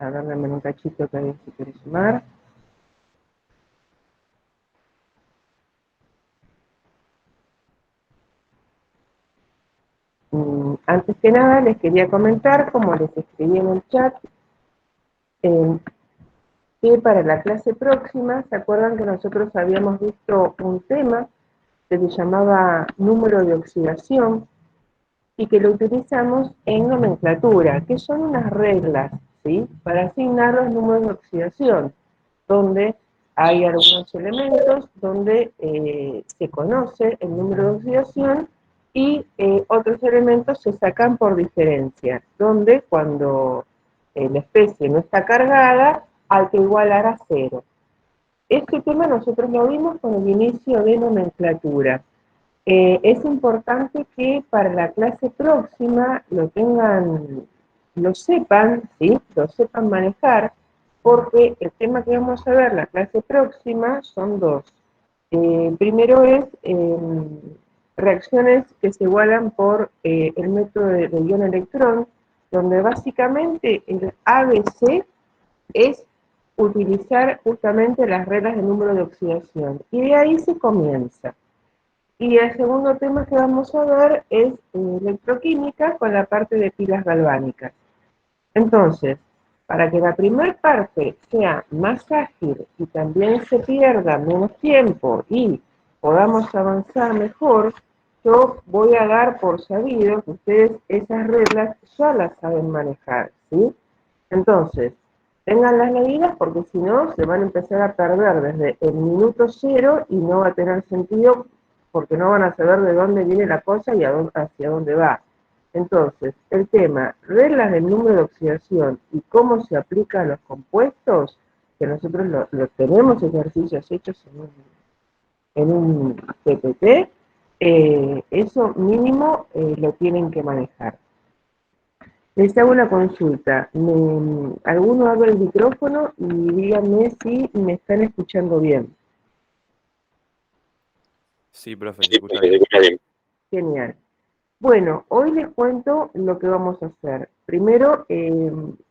A ver, dame un cachito que ahí se quiere sumar. Antes que nada les quería comentar, como les escribí en el chat, que para la clase próxima, ¿se acuerdan que nosotros habíamos visto un tema que se llamaba número de oxidación y que lo utilizamos en nomenclatura, que son unas reglas, ¿sí?, para asignar los números de oxidación, donde hay algunos elementos donde se conoce el número de oxidación y otros elementos se sacan por diferencia, donde cuando la especie no está cargada hay que igualar a cero. Este tema nosotros lo vimos con el inicio de nomenclatura. Es importante que para la clase próxima lo tengan, lo sepan, ¿sí?, lo sepan manejar, porque el tema que vamos a ver la clase próxima son dos. Primero es reacciones que se igualan por el método de ion-electrón, donde básicamente el ABC es utilizar justamente las reglas de número de oxidación, y de ahí se comienza. Y el segundo tema que vamos a ver es electroquímica con la parte de pilas galvánicas. Entonces, para que la primera parte sea más ágil y también se pierda menos tiempo y podamos avanzar mejor, yo voy a dar por sabido que ustedes esas reglas ya las saben manejar, ¿sí? Entonces, tenganlas leídas porque si no se van a empezar a perder desde el minuto cero y no va a tener sentido porque no van a saber de dónde viene la cosa y hacia dónde va. Entonces, el tema, reglas del número de oxidación y cómo se aplica a los compuestos, que nosotros lo tenemos ejercicios hechos en un PPT, eso mínimo lo tienen que manejar. Les hago una consulta. Alguno abre el micrófono y díganme si me están escuchando bien. Sí, profe, se escucha bien. Genial. Bueno, hoy les cuento lo que vamos a hacer. Primero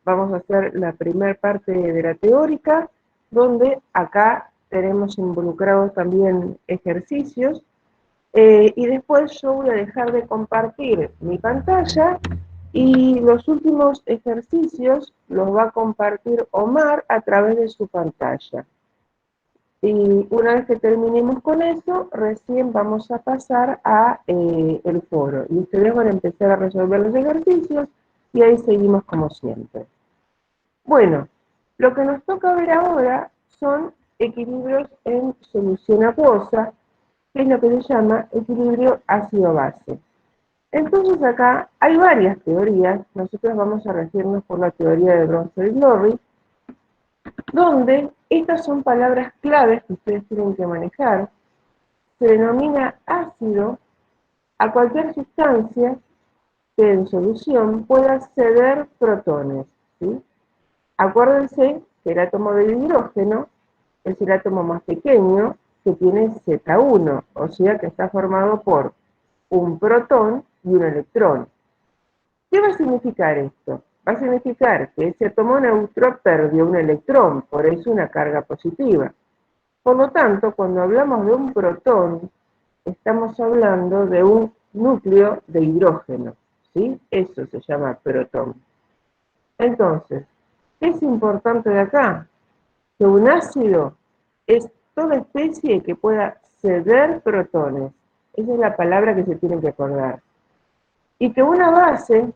vamos a hacer la primera parte de la teórica, donde acá tenemos involucrados también ejercicios, y después yo voy a dejar de compartir mi pantalla y los últimos ejercicios los va a compartir Omar a través de su pantalla. Y una vez que terminemos con eso, recién vamos a pasar a el foro. Y ustedes van a empezar a resolver los ejercicios y ahí seguimos como siempre. Bueno, lo que nos toca ver ahora son equilibrios en solución acuosa, que es lo que se llama equilibrio ácido-base. Entonces acá hay varias teorías. Nosotros vamos a regirnos por la teoría de Bronsted-Lowry, donde estas son palabras claves que ustedes tienen que manejar. Se denomina ácido a cualquier sustancia que en solución pueda ceder protones, ¿sí? Acuérdense que el átomo del hidrógeno es el átomo más pequeño, que tiene Z1, o sea que está formado por un protón y un electrón. ¿Qué va a significar esto? Va a significar que ese átomo neutro perdió un electrón, por eso una carga positiva. Por lo tanto, cuando hablamos de un protón, estamos hablando de un núcleo de hidrógeno, ¿sí? Eso se llama protón. Entonces, ¿qué es importante de acá? Que un ácido es toda especie que pueda ceder protones. Esa es la palabra que se tiene que acordar. Y que una base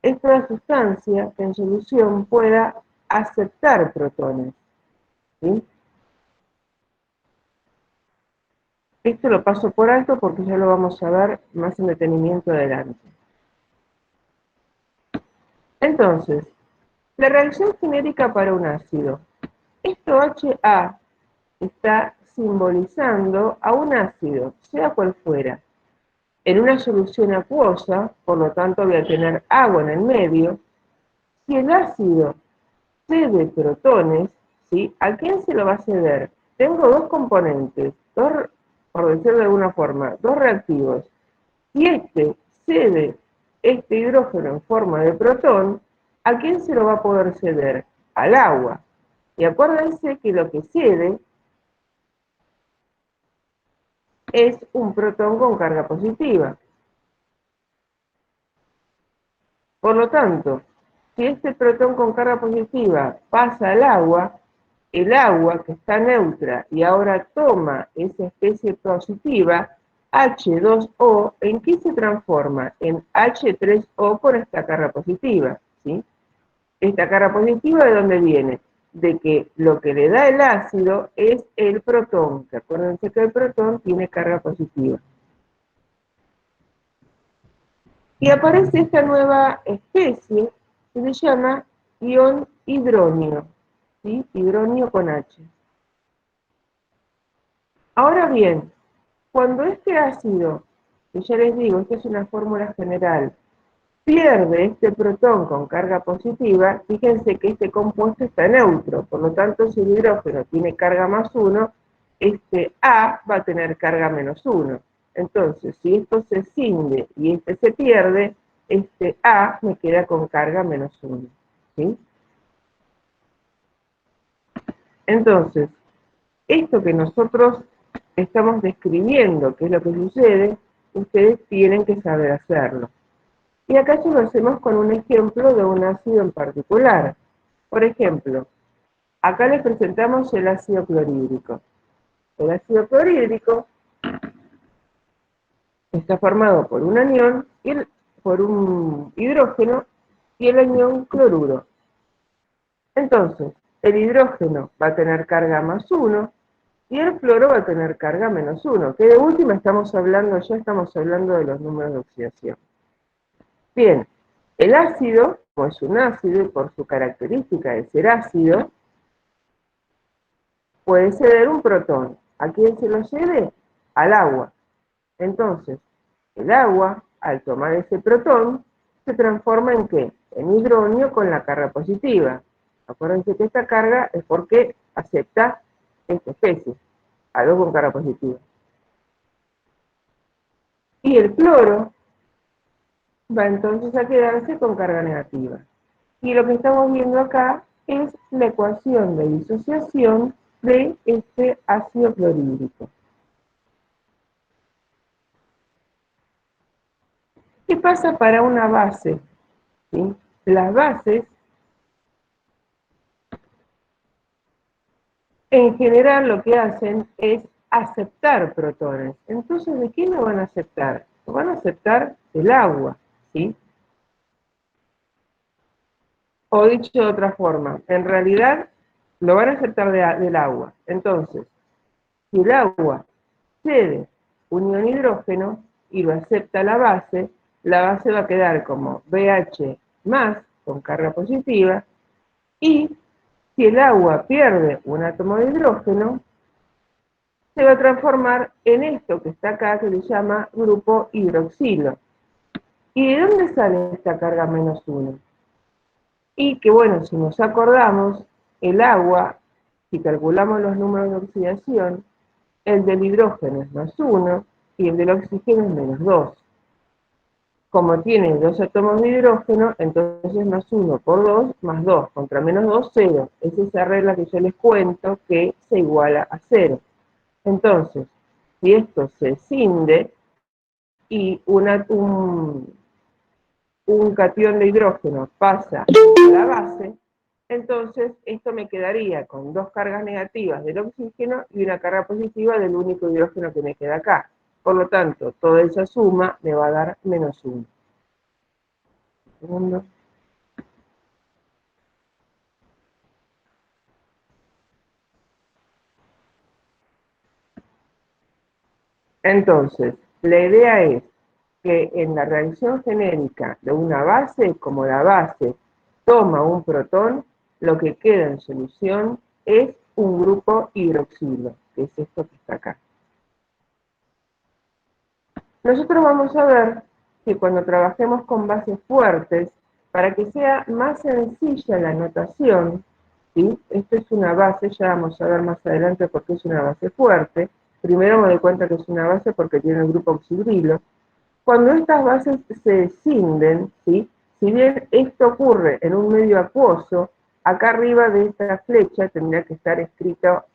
es toda sustancia que en solución pueda aceptar protones, ¿sí? Esto lo paso por alto porque ya lo vamos a ver más en detenimiento adelante. Entonces, la reacción genérica para un ácido. Esto HA está simbolizando a un ácido, sea cual fuera. En una solución acuosa, por lo tanto voy a tener agua en el medio. Si el ácido cede protones, ¿sí? ¿A quién se lo va a ceder? Tengo dos componentes, por decirlo de alguna forma, dos reactivos. Si este cede este hidrógeno en forma de protón, ¿A quién se lo va a poder ceder? Al agua. Y acuérdense que lo que cede es un protón con carga positiva. Por lo tanto, si este protón con carga positiva pasa al agua, el agua que está neutra y ahora toma esa especie positiva, H2O, ¿en qué se transforma? En H3O con esta carga positiva, ¿sí? Esta carga positiva, ¿de dónde viene? De que lo que le da el ácido es el protón, que acuérdense que el protón tiene carga positiva. Y aparece esta nueva especie que se llama ion hidronio, ¿sí? Hidronio con H. Ahora bien, cuando este ácido, que ya les digo, esta es una fórmula general, pierde este protón con carga positiva, fíjense que este compuesto está neutro, por lo tanto si el hidrógeno tiene carga +1, este A va a tener carga -1. Entonces, si esto se cinde y este se pierde, este A me queda con carga -1. ¿Sí? Entonces, esto que nosotros estamos describiendo, que es lo que sucede, ustedes tienen que saber hacerlo. Y acá ya lo hacemos con un ejemplo de un ácido en particular. Por ejemplo, acá les presentamos el ácido clorhídrico. El ácido clorhídrico está formado por un anión, por un hidrógeno y el anión cloruro. Entonces, el hidrógeno va a tener carga +1 y el cloro va a tener carga -1, que de última ya estamos hablando de los números de oxidación. Bien, el ácido, como es un ácido y por su característica de ser ácido, puede ceder un protón. ¿A quién se lo cede? Al agua. Entonces, el agua, al tomar ese protón, se transforma ¿en qué? En hidronio con la carga positiva. Acuérdense que esta carga es porque acepta esta especie, algo con carga positiva. Y el cloro va entonces a quedarse con carga negativa. Y lo que estamos viendo acá es la ecuación de disociación de este ácido clorhídrico. ¿Qué pasa para una base? ¿Sí? Las bases, en general, lo que hacen es aceptar protones. Entonces, ¿de qué lo van a aceptar? Lo van a aceptar del agua, ¿sí? O dicho de otra forma, en realidad lo van a aceptar del agua. Entonces, si el agua cede un ion hidrógeno y lo acepta la base va a quedar como BH más con carga positiva, y si el agua pierde un átomo de hidrógeno, se va a transformar en esto que está acá, que se llama grupo hidroxilo. ¿Y de dónde sale esta carga -1? Y que bueno, si nos acordamos, el agua, si calculamos los números de oxidación, el del hidrógeno es +1 y el del oxígeno es -2. Como tiene dos átomos de hidrógeno, entonces +1 por 2, +2, contra -2, 0. Es esa regla que yo les cuento que se iguala a 0. Entonces, si esto se cinde y un catión de hidrógeno pasa a la base, entonces esto me quedaría con dos cargas negativas del oxígeno y una carga positiva del único hidrógeno que me queda acá. Por lo tanto, toda esa suma me va a dar -1. Segundo. Entonces, la idea es que en la reacción genérica de una base, como la base toma un protón, lo que queda en solución es un grupo hidroxilo, que es esto que está acá. Nosotros vamos a ver que cuando trabajemos con bases fuertes, para que sea más sencilla la notación, ¿sí? Esto es una base, ya vamos a ver más adelante por qué es una base fuerte. Primero me doy cuenta que es una base porque tiene el grupo oxidrilo. Cuando estas bases se cinden, ¿sí? Si bien esto ocurre en un medio acuoso, acá arriba de esta flecha tendría que estar escrito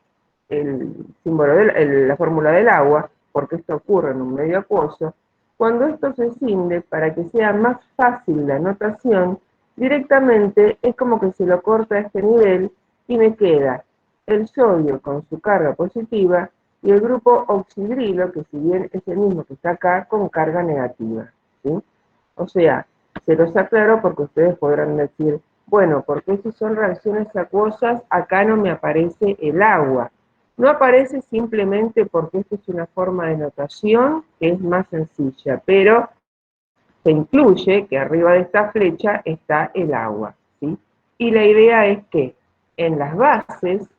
el símbolo la fórmula del agua, porque esto ocurre en un medio acuoso. Cuando esto se cinde, para que sea más fácil la notación, directamente es como que se lo corta a este nivel y me queda el sodio con su carga positiva y el grupo oxidrilo, que si bien es el mismo que está acá, con carga negativa, ¿sí? O sea, se los aclaro porque ustedes podrán decir, bueno, porque si son reacciones acuosas, acá no me aparece el agua. No aparece simplemente porque esta es una forma de notación que es más sencilla, pero se incluye que arriba de esta flecha está el agua, ¿sí? Y la idea es que en las bases,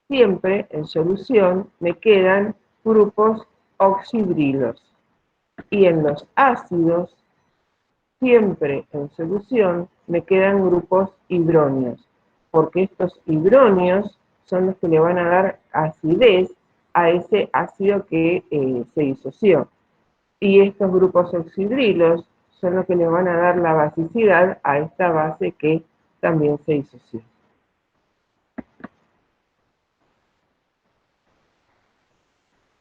siempre en solución, me quedan grupos oxidrilos. Y en los ácidos, siempre en solución, me quedan grupos hidronios, porque estos hidronios son los que le van a dar acidez a ese ácido que se disoció. Y estos grupos oxidrilos son los que le van a dar la basicidad a esta base que también se disoció.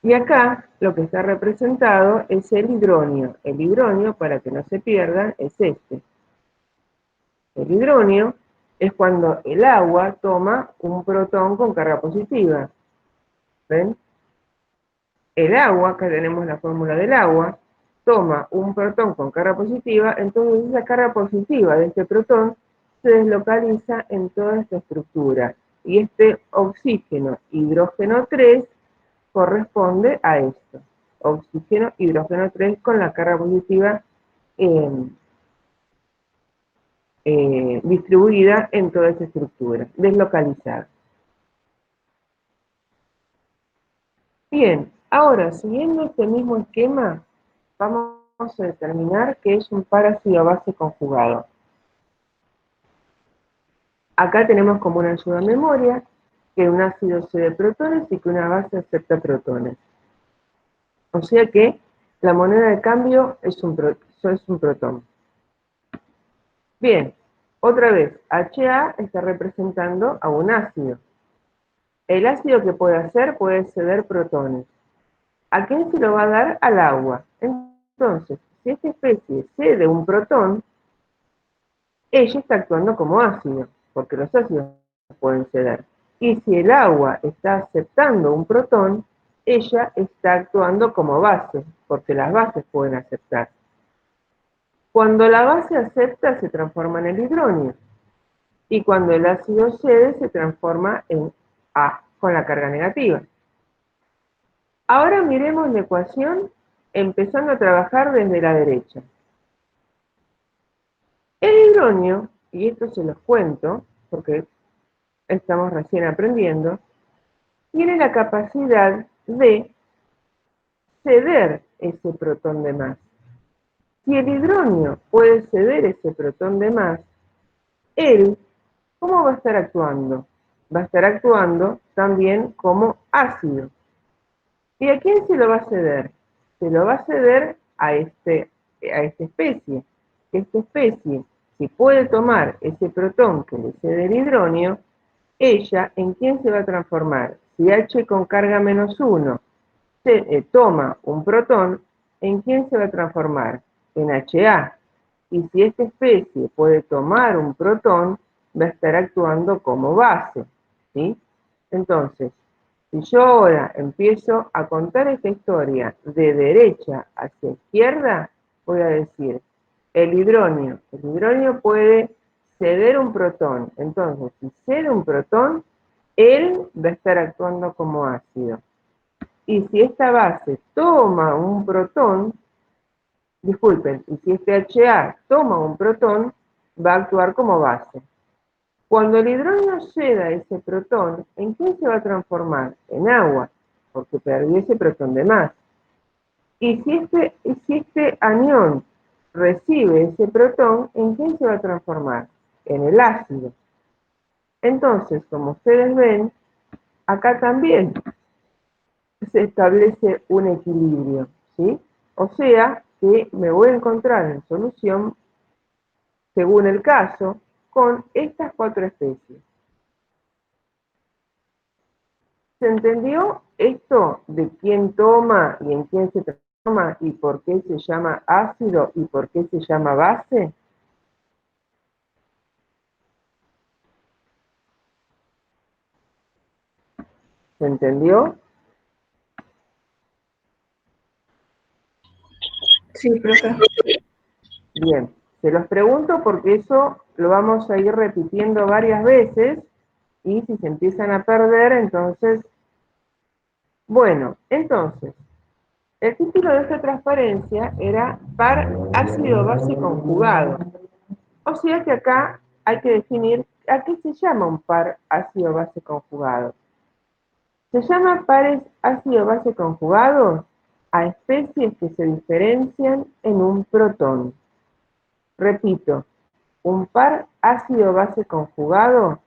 Y acá lo que está representado es el hidronio. El hidronio, para que no se pierdan, es este. El hidronio es cuando el agua toma un protón con carga positiva. ¿Ven? El agua, acá tenemos la fórmula del agua, toma un protón con carga positiva, entonces esa carga positiva de este protón se deslocaliza en toda esta estructura. Y este oxígeno, hidrógeno 3, corresponde a esto. Oxígeno, hidrógeno 3 con la carga positiva distribuida en toda esa estructura, deslocalizada. Bien, ahora, siguiendo este mismo esquema, vamos a determinar qué es un parácido base conjugado. Acá tenemos como una ayuda a memoria que un ácido cede protones y que una base acepta protones. O sea que la moneda de cambio es un protón. Bien, otra vez, HA está representando a un ácido. El ácido que puede hacer puede ceder protones. ¿A quién se lo va a dar? Al agua. Entonces, si esta especie cede un protón, ella está actuando como ácido, porque los ácidos pueden ceder. Y si el agua está aceptando un protón, ella está actuando como base, porque las bases pueden aceptar. Cuando la base acepta, se transforma en el hidronio. Y cuando el ácido cede, se transforma en A, con la carga negativa. Ahora miremos la ecuación empezando a trabajar desde la derecha. El hidronio, y esto se los cuento, porque estamos recién aprendiendo, tiene la capacidad de ceder ese protón de más. Si el hidronio puede ceder ese protón de más, él, ¿cómo va a estar actuando? Va a estar actuando también como ácido. ¿Y a quién se lo va a ceder? Se lo va a ceder a esta especie. Esta especie, si puede tomar ese protón que le cede el hidronio, ella, ¿en quién se va a transformar? Si H con carga -1 toma un protón, ¿en quién se va a transformar? En HA. Y si esta especie puede tomar un protón, va a estar actuando como base, ¿sí? Entonces, si yo ahora empiezo a contar esta historia de derecha hacia izquierda, voy a decir, el hidronio puede ceder un protón. Entonces, si cede un protón, él va a estar actuando como ácido. Y si esta base toma un protón, disculpen, y si este HA toma un protón, va a actuar como base. Cuando el hidrógeno ceda ese protón, ¿en quién se va a transformar? En agua, porque perdió ese protón de más. Y si este anión recibe ese protón, ¿en quién se va a transformar? En el ácido. Entonces, como ustedes ven, acá también se establece un equilibrio, ¿sí? O sea, que me voy a encontrar en solución según el caso, con estas 4 especies. ¿Se entendió esto de quién toma y en quién se transforma y por qué se llama ácido y por qué se llama base? ¿Se entendió? Sí, profe. Bien, se los pregunto porque eso lo vamos a ir repitiendo varias veces y si se empiezan a perder, entonces, bueno, entonces, el título de esta transparencia era par ácido-base conjugado. O sea que acá hay que definir a qué se llama un par ácido-base conjugado. Se llama pares ácido-base conjugados a especies que se diferencian en un protón. Repito, un par ácido-base conjugado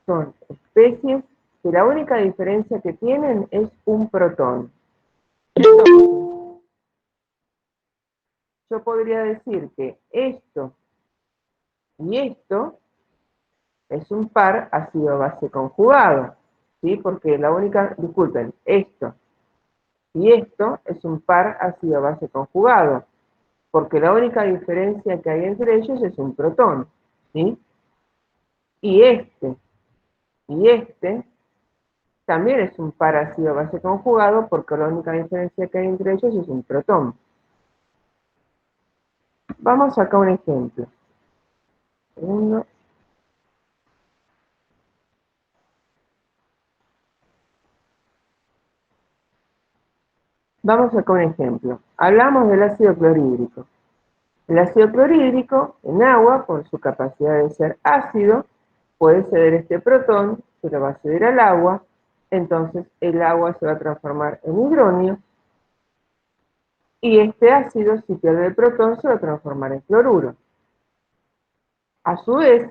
son especies que la única diferencia que tienen es un protón. Entonces, yo podría decir que esto y esto es un par ácido-base conjugado, ¿sí? Porque la única, disculpen, esto y esto es un par ácido-base conjugado, porque la única diferencia que hay entre ellos es un protón, ¿sí? Y este también es un par ácido-base conjugado, porque la única diferencia que hay entre ellos es un protón. Vamos acá a un ejemplo. Segundo. Vamos acá a un ejemplo. Hablamos del ácido clorhídrico. El ácido clorhídrico, en agua, por su capacidad de ser ácido, puede ceder este protón, se lo va a ceder al agua, entonces el agua se va a transformar en hidronio, y este ácido, si pierde el protón, se va a transformar en cloruro. A su vez,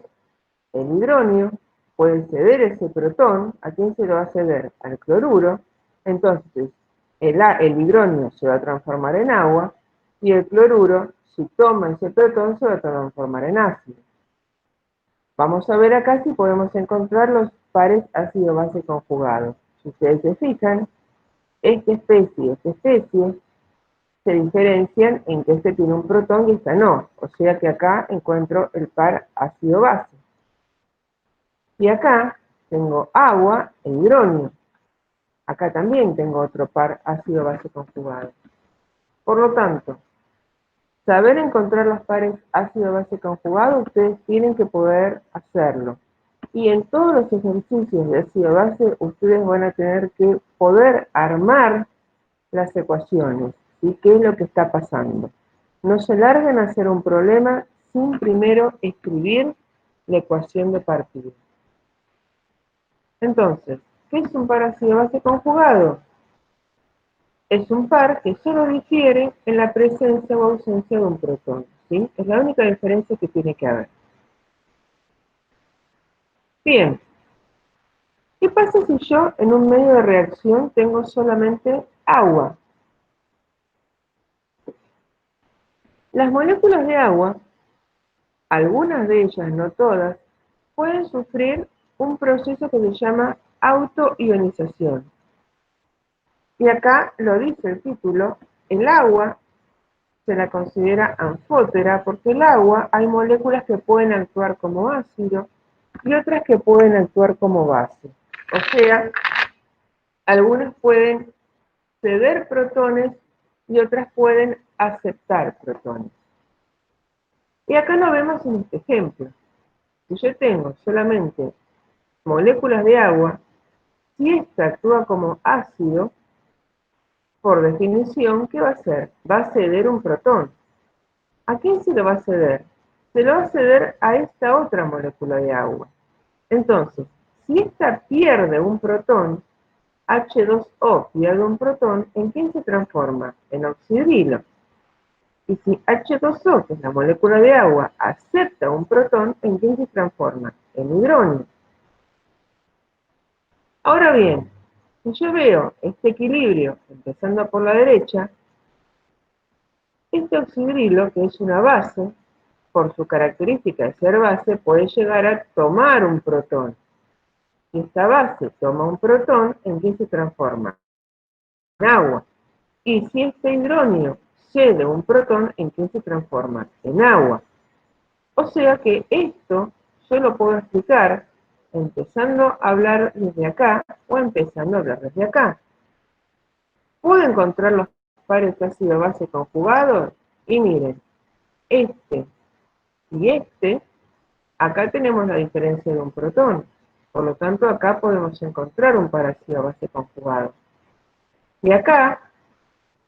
el hidronio puede ceder ese protón. ¿A quién se lo va a ceder? Al cloruro. Entonces, el hidronio se va a transformar en agua, y el cloruro, si toma ese protón, se va a transformar en ácido. Vamos a ver acá si podemos encontrar los pares ácido-base conjugados. Si ustedes se fijan, esta especie y esta especie se diferencian en que este tiene un protón y esta no. O sea que acá encuentro el par ácido-base. Y acá tengo agua e hidronio. Acá también tengo otro par ácido-base conjugado. Por lo tanto, saber encontrar los pares ácido-base conjugado, ustedes tienen que poder hacerlo. Y en todos los ejercicios de ácido-base, ustedes van a tener que poder armar las ecuaciones, ¿sí? ¿Qué es lo que está pasando? No se larguen a hacer un problema sin primero escribir la ecuación de partida. Entonces, ¿qué es un par ácido-base conjugado? Es un par que solo difiere en la presencia o ausencia de un protón, ¿sí? Es la única diferencia que tiene que haber. Bien, ¿qué pasa si yo en un medio de reacción tengo solamente agua? Las moléculas de agua, algunas de ellas, no todas, pueden sufrir un proceso que se llama autoionización. Y acá lo dice el título, el agua se la considera anfótera porque el agua hay moléculas que pueden actuar como ácido y otras que pueden actuar como base. O sea, algunas pueden ceder protones y otras pueden aceptar protones. Y acá lo vemos en este ejemplo. Si yo tengo solamente moléculas de agua, si esta actúa como ácido, por definición, ¿qué va a hacer? Va a ceder un protón. ¿A quién se lo va a ceder? Se lo va a ceder a esta otra molécula de agua. Entonces, si esta pierde un protón, H2O pierde un protón, ¿en quién se transforma? En oxidrilo. Y si H2O, que es la molécula de agua, acepta un protón, ¿en quién se transforma? En hidrógeno. Ahora bien, si yo veo este equilibrio, empezando por la derecha, este oxidrilo, que es una base, por su característica de ser base, puede llegar a tomar un protón. Si esta base toma un protón, ¿en qué se transforma? En agua. Y si este hidronio cede un protón, ¿en qué se transforma? En agua. O sea que esto yo lo puedo explicar empezando a hablar desde acá o empezando a hablar desde acá. ¿Puedo encontrar los pares ácido-base conjugados? Y miren, este y este, acá tenemos la diferencia de un protón. Por lo tanto, acá podemos encontrar un par ácido-base conjugado. Y acá,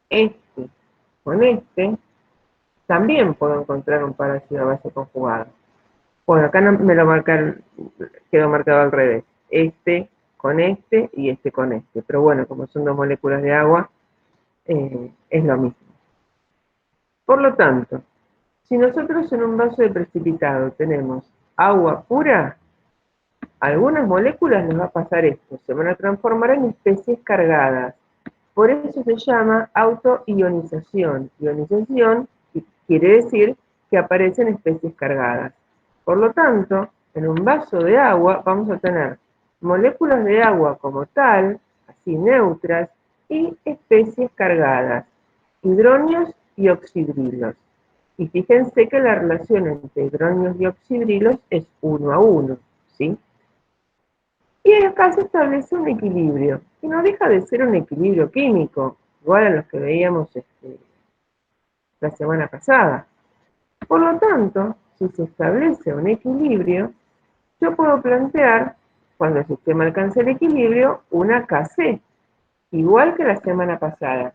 este con este, también puedo encontrar un par ácido-base conjugado. Bueno, acá no me lo marcaron, quedó marcado al revés. Este con este y este con este. Pero bueno, como son dos moléculas de agua, es lo mismo. Por lo tanto, si nosotros en un vaso de precipitado tenemos agua pura, algunas moléculas les va a pasar esto, se van a transformar en especies cargadas. Por eso se llama autoionización. Ionización quiere decir que aparecen especies cargadas. Por lo tanto, en un vaso de agua vamos a tener moléculas de agua como tal, así neutras, y especies cargadas, hidronios y oxidrilos. Y fíjense que la relación entre hidronios y oxidrilos es 1 a 1, ¿sí? Y acá se establece un equilibrio, que no deja de ser un equilibrio químico, igual a los que veíamos la semana pasada. Por lo tanto, si se establece un equilibrio, yo puedo plantear, cuando el sistema alcance el equilibrio, una KC, igual que la semana pasada.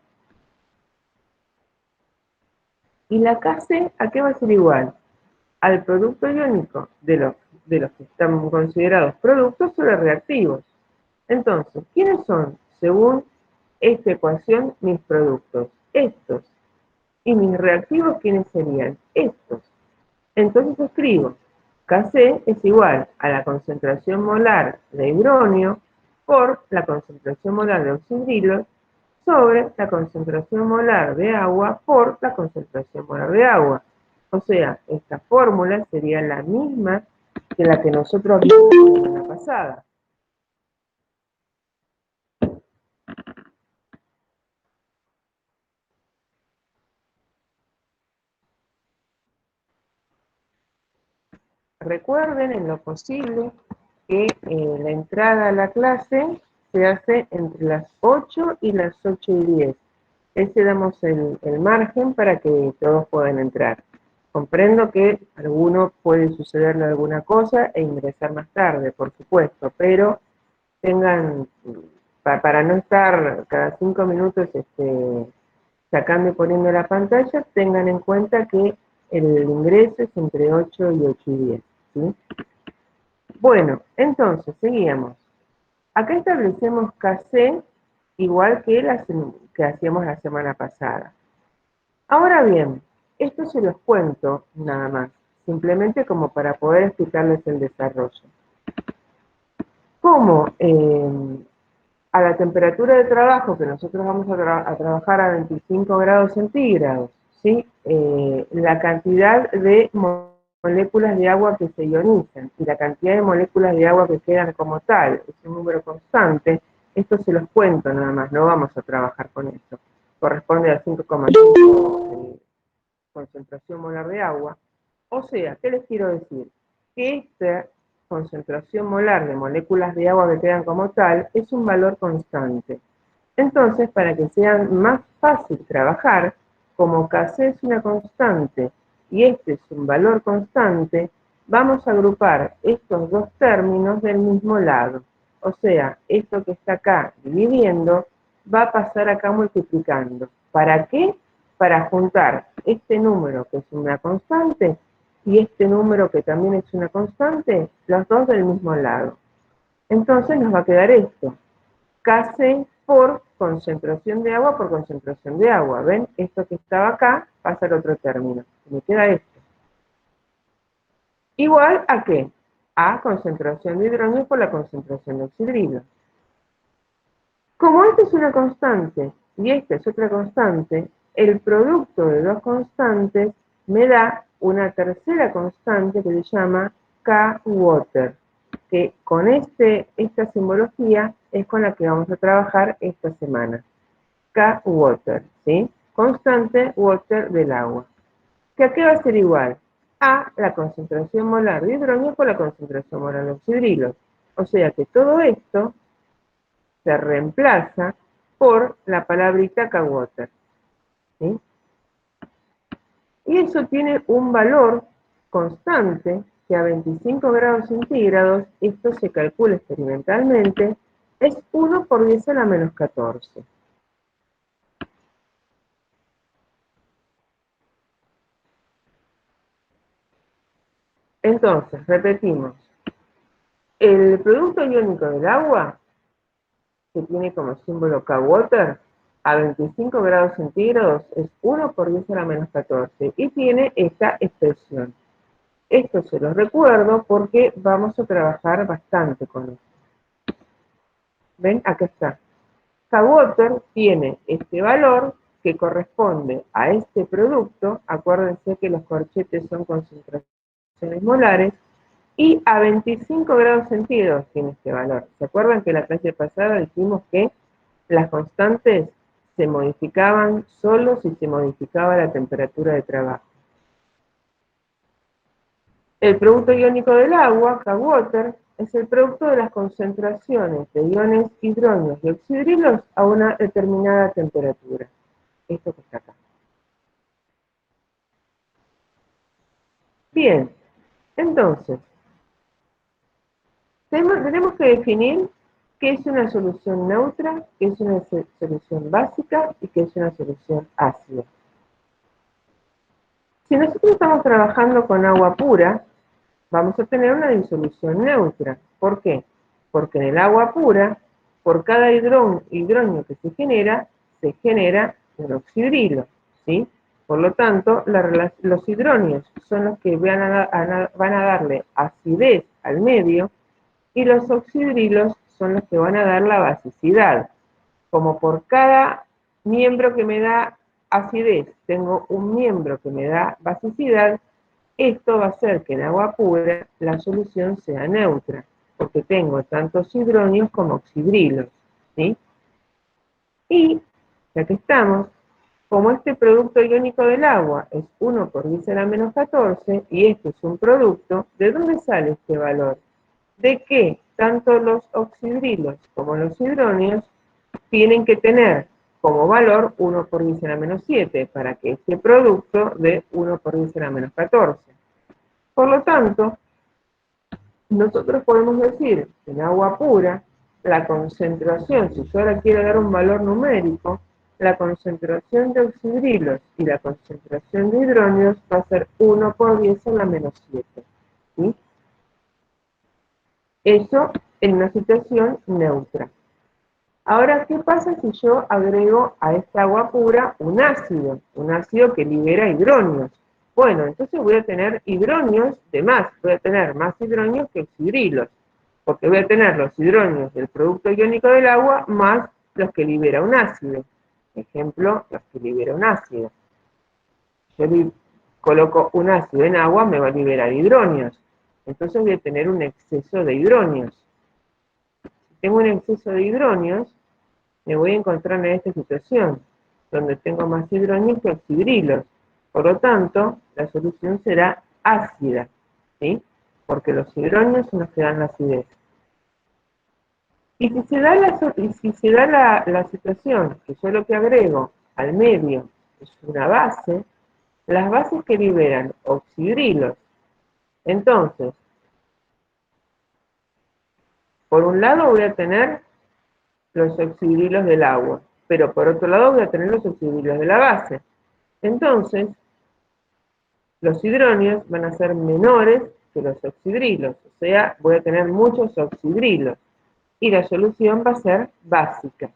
¿Y la KC a qué va a ser igual? Al producto iónico de los que están considerados productos sobre reactivos. Entonces, ¿quiénes son, según esta ecuación, mis productos? Estos. ¿Y mis reactivos quiénes serían? Estos. Entonces escribo, Kc es igual a la concentración molar de hidronio por la concentración molar de oxidrilos sobre la concentración molar de agua por la concentración molar de agua. O sea, esta fórmula sería la misma que la que nosotros vimos la semana pasada. Recuerden en lo posible que la entrada a la clase se hace entre las 8 y las 8 y 10. Ese damos el margen para que todos puedan entrar. Comprendo que a alguno puede sucederle alguna cosa e ingresar más tarde, por supuesto, pero tengan, para no estar cada 5 minutos sacando y poniendo la pantalla, tengan en cuenta que el ingreso es entre 8 y 8 y 10. ¿Sí? Bueno, entonces, seguíamos. Acá establecemos KC igual que hacíamos la semana pasada. Ahora bien, esto se los cuento nada más, simplemente como para poder explicarles el desarrollo. Como a la temperatura de trabajo que nosotros vamos a trabajar a 25 grados centígrados, ¿sí? La cantidad de moléculas de agua que se ionizan y la cantidad de moléculas de agua que quedan como tal, es un número constante, esto se los cuento nada más, no vamos a trabajar con esto. Corresponde a 5,5 concentración molar de agua. O sea, ¿qué les quiero decir? Que esta concentración molar de moléculas de agua que quedan como tal es un valor constante. Entonces, para que sea más fácil trabajar, como Kc es una constante y este es un valor constante, vamos a agrupar estos dos términos del mismo lado. O sea, esto que está acá dividiendo va a pasar acá multiplicando. ¿Para qué? Para juntar este número que es una constante y este número que también es una constante, los dos del mismo lado. Entonces nos va a quedar esto. Kc por concentración de agua por concentración de agua. ¿Ven? Esto que estaba acá pasa al otro término. Me queda esto. ¿Igual a qué? A concentración de hidrógeno por la concentración de oxidrilo. Como esta es una constante y esta es otra constante, el producto de dos constantes me da una tercera constante que se llama K-Water, que con esta simbología es con la que vamos a trabajar esta semana. K-Water, ¿sí? Constante water del agua. ¿Que a qué va a ser igual? A la concentración molar de hidrógeno por la concentración molar de oxidrilos. O sea que todo esto se reemplaza por la palabrita K-Water, ¿sí? Y eso tiene un valor constante que a 25 grados centígrados, esto se calcula experimentalmente, es 1 por 10 a la menos 14. Entonces, repetimos, el producto iónico del agua, que tiene como símbolo K-Water, a 25 grados centígrados es 1 por 10 a la menos 14 y tiene esta expresión. Esto se los recuerdo porque vamos a trabajar bastante con esto. ¿Ven? Acá está. K-Water tiene este valor que corresponde a este producto. Acuérdense que los corchetes son concentraciones molares. Y a 25 grados centígrados tiene este valor. ¿Se acuerdan que la clase pasada dijimos que las constantes se modificaban solo si se modificaba la temperatura de trabajo? El producto iónico del agua, K-Water, es el producto de las concentraciones de iones hidrógenos y oxidrilos a una determinada temperatura. Esto que está acá. Bien, entonces, tenemos que definir qué es una solución neutra, qué es una solución básica y qué es una solución ácida. Si nosotros estamos trabajando con agua pura, vamos a tener una disolución neutra. ¿Por qué? Porque en el agua pura, por cada hidrógeno que se genera un oxidrilo, ¿sí? Por lo tanto, los hidrógenos son los que van a darle acidez al medio y los oxidrilos son los que van a dar la basicidad. Como por cada miembro que me da acidez tengo un miembro que me da basicidad, esto va a hacer que en agua pura la solución sea neutra, porque tengo tantos hidrógenos como oxidrilos, ¿sí? Y, ya que estamos, como este producto iónico del agua es 1 por 10 a la menos 14, y este es un producto, ¿de dónde sale este valor? De que tanto los oxidrilos como los hidrógenos tienen que tener como valor 1 por 10 a la menos 7 para que este producto dé 1 por 10 a la menos 14. Por lo tanto, nosotros podemos decir que en agua pura, la concentración, si yo ahora quiero dar un valor numérico, la concentración de oxidrilos y la concentración de hidrógenos va a ser 1 por 10 a la menos 7. ¿Sí? Eso en una situación neutra. Ahora, ¿qué pasa si yo agrego a esta agua pura un ácido que libera hidrógenos? Bueno, entonces voy a tener hidrógenos de más, voy a tener más hidrógenos que oxidrilos, porque voy a tener los hidrógenos del producto iónico del agua más los que libera un ácido. Ejemplo, los que libera un ácido. Yo coloco un ácido en agua, me va a liberar hidrógenos. Entonces voy a tener un exceso de hidrógenos. Si tengo un exceso de hidrógenos, me voy a encontrar en esta situación, donde tengo más hidrógenos que oxidrilos. Por lo tanto, la solución será ácida, ¿sí? Porque los hidrógenos son los que dan la acidez. Y si se da la situación que yo lo que agrego al medio es una base, las bases que liberan oxidrilos, entonces, por un lado voy a tener los oxidrilos del agua, pero por otro lado voy a tener los oxidrilos de la base. Entonces, los hidrógenos van a ser menores que los oxidrilos, o sea, voy a tener muchos oxidrilos, y la solución va a ser básica.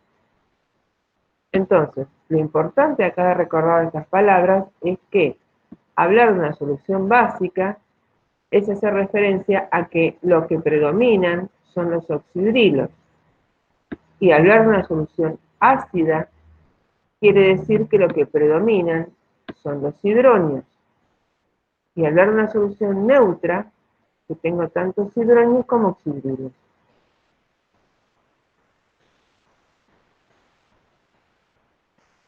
Entonces, lo importante acá de recordar estas palabras es que hablar de una solución básica es hacer referencia a que lo que predominan son los oxidrilos, y hablar de una solución ácida quiere decir que lo que predominan son los hidrógenos. Y hablar de una solución neutra, que tengo tantos hidrógenos como oxidrilos.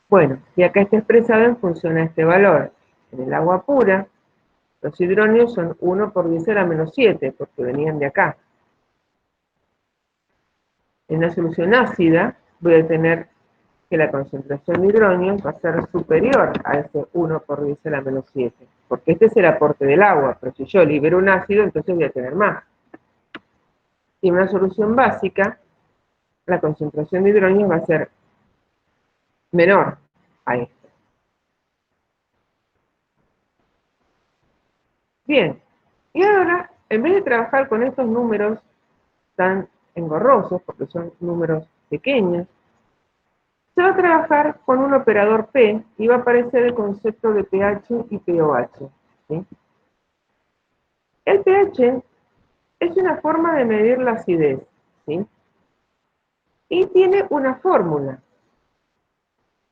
Bueno, y acá está expresado en función a este valor. En el agua pura, los hidrógenos son 1 por 10 a la menos 7, porque venían de acá. En una solución ácida, voy a tener que la concentración de hidrógenos va a ser superior a ese 1 por 10 a la menos 7, porque este es el aporte del agua, pero si yo libero un ácido, entonces voy a tener más. Y en una solución básica, la concentración de hidrógenos va a ser menor a esta. Bien, y ahora, en vez de trabajar con estos números tan engorrosos, porque son números pequeños, se va a trabajar con un operador P y va a aparecer el concepto de pH y pOH. ¿Sí? El pH es una forma de medir la acidez, ¿sí? Y tiene una fórmula.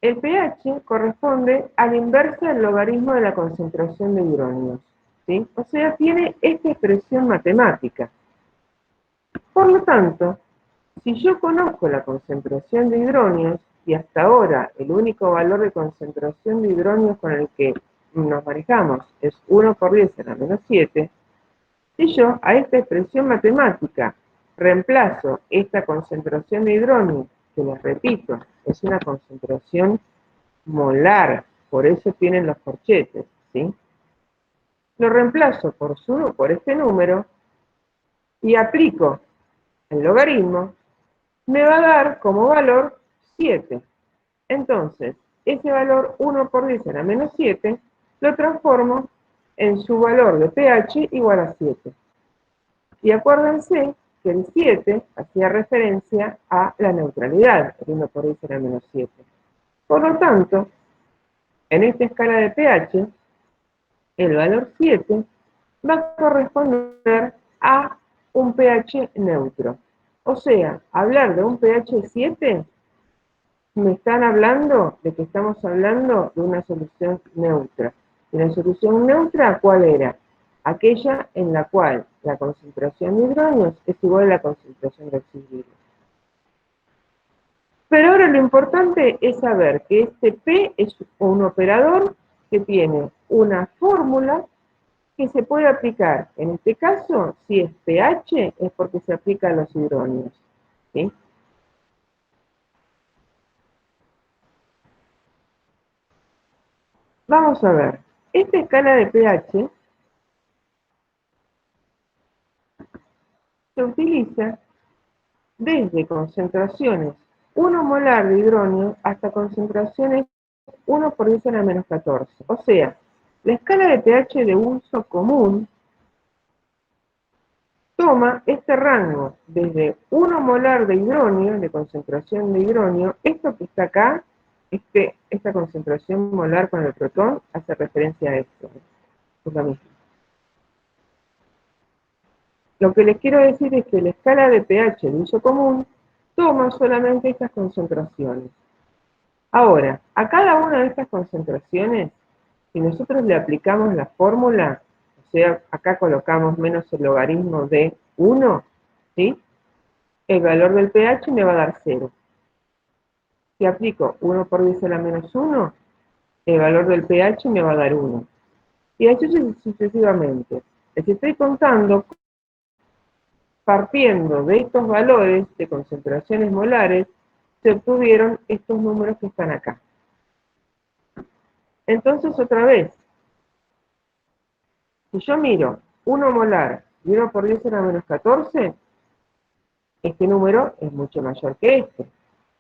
El pH corresponde al inverso del logaritmo de la concentración de hidrógenos, ¿sí? O sea, tiene esta expresión matemática. Por lo tanto, si yo conozco la concentración de hidrógenos, y hasta ahora el único valor de concentración de hidrógenos con el que nos manejamos es 1 por 10 a la menos 7, si yo a esta expresión matemática reemplazo esta concentración de hidrógenos, que les repito, es una concentración molar, por eso tienen los corchetes, ¿sí? Lo reemplazo por este número y aplico el logaritmo, me va a dar como valor 7. Entonces, ese valor 1 por 10 a la menos 7 lo transformo en su valor de pH igual a 7. Y acuérdense que el 7 hacía referencia a la neutralidad, el 1 por 10 a la menos 7. Por lo tanto, en esta escala de pH, el valor 7 va a corresponder a un pH neutro. O sea, hablar de un pH 7, me están hablando de que estamos hablando de una solución neutra. ¿Y la solución neutra cuál era? Aquella en la cual la concentración de hidrógenos es igual a la concentración de oxígeno. Pero ahora lo importante es saber que este P es un operador que tiene una fórmula que se puede aplicar. En este caso, si es pH, es porque se aplica a los hidrógenos, ¿sí? Vamos a ver. Esta escala de pH se utiliza desde concentraciones 1 molar de hidrógeno hasta concentraciones 1 por 10 a la menos 14. O sea, la escala de pH de uso común toma este rango desde 1 molar de hidrógeno, de concentración de hidrógeno, esto que está acá, esta concentración molar con el protón, hace referencia a esto. Es lo mismo. Lo que les quiero decir es que la escala de pH de uso común toma solamente estas concentraciones. Ahora, a cada una de estas concentraciones, si nosotros le aplicamos la fórmula, o sea, acá colocamos menos el logaritmo de 1, ¿sí? El valor del pH me va a dar 0. Si aplico 1 por 10 a la menos 1, el valor del pH me va a dar 1. Y así sucesivamente. Les estoy contando partiendo de estos valores de concentraciones molares, se obtuvieron estos números que están acá. Entonces, otra vez, si yo miro 1 molar y 1 por 10 a la menos 14, este número es mucho mayor que este.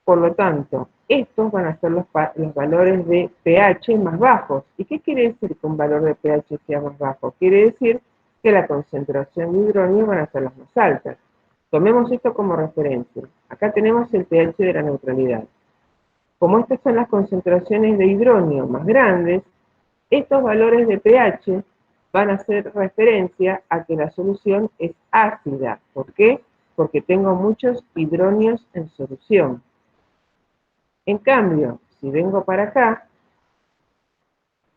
Por lo tanto, estos van a ser los valores de pH más bajos. ¿Y qué quiere decir que un valor de pH sea más bajo? Quiere decir que la concentración de hidrógeno van a ser las más altas. Tomemos esto como referencia. Acá tenemos el pH de la neutralidad. Como estas son las concentraciones de hidrógeno más grandes, estos valores de pH van a hacer referencia a que la solución es ácida. ¿Por qué? Porque tengo muchos hidrógenos en solución. En cambio, si vengo para acá,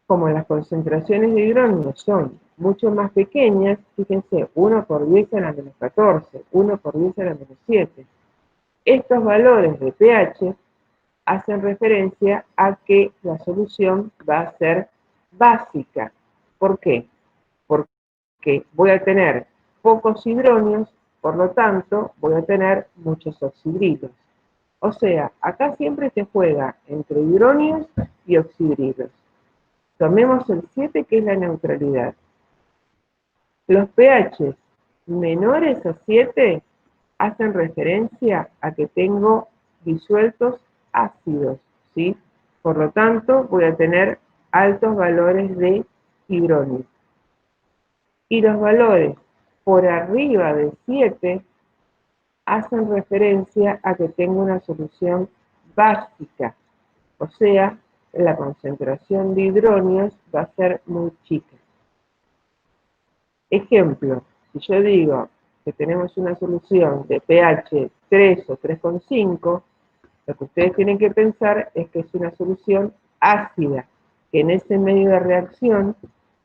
como las concentraciones de hidrógeno son mucho más pequeñas, fíjense, 1 por 10 a la menos 14, 1 por 10 a la menos 7. Estos valores de pH hacen referencia a que la solución va a ser básica. ¿Por qué? Porque voy a tener pocos hidronios, por lo tanto voy a tener muchos oxidrilos. O sea, acá siempre se juega entre hidronios y oxidrilos. Tomemos el 7, que es la neutralidad. Los pH menores a 7 hacen referencia a que tengo disueltos ácidos, ¿sí? Por lo tanto, voy a tener altos valores de hidrónico. Y los valores por arriba de 7 hacen referencia a que tengo una solución básica, o sea, la concentración de hidronios va a ser muy chica. Ejemplo, si yo digo que tenemos una solución de pH 3 o 3,5, lo que ustedes tienen que pensar es que es una solución ácida, que en ese medio de reacción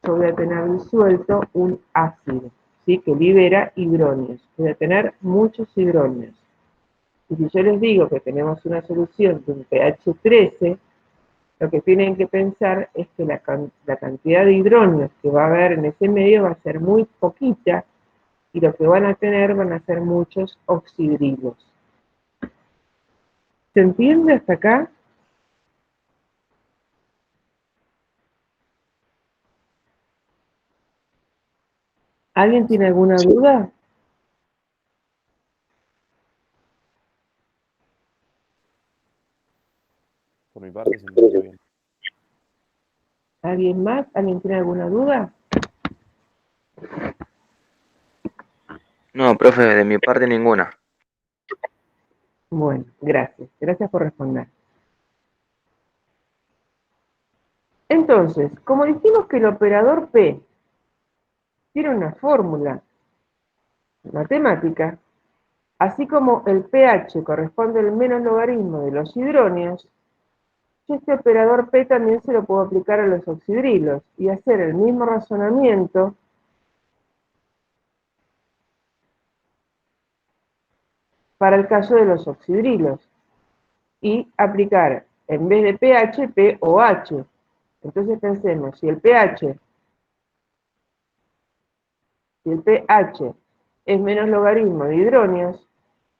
yo voy a tener disuelto un ácido, ¿sí? Que libera hidronios. Voy a tener muchos hidronios. Y si yo les digo que tenemos una solución de un pH 13, lo que tienen que pensar es que la cantidad de hidronios que va a haber en ese medio va a ser muy poquita y lo que van a tener van a ser muchos oxidrilos. ¿Se entiende hasta acá? ¿Alguien tiene alguna duda? Por mi parte se entendió bien. ¿Alguien más? ¿Alguien tiene alguna duda? No, profe, de mi parte ninguna. Bueno, gracias. Gracias por responder. Entonces, como dijimos que el operador P tiene una fórmula matemática, así como el pH corresponde al menos logaritmo de los hidronios, yo este operador P también se lo puedo aplicar a los oxidrilos y hacer el mismo razonamiento para el caso de los oxidrilos y aplicar en vez de pH, pOH. Entonces pensemos, si el pH es menos logaritmo de hidronios,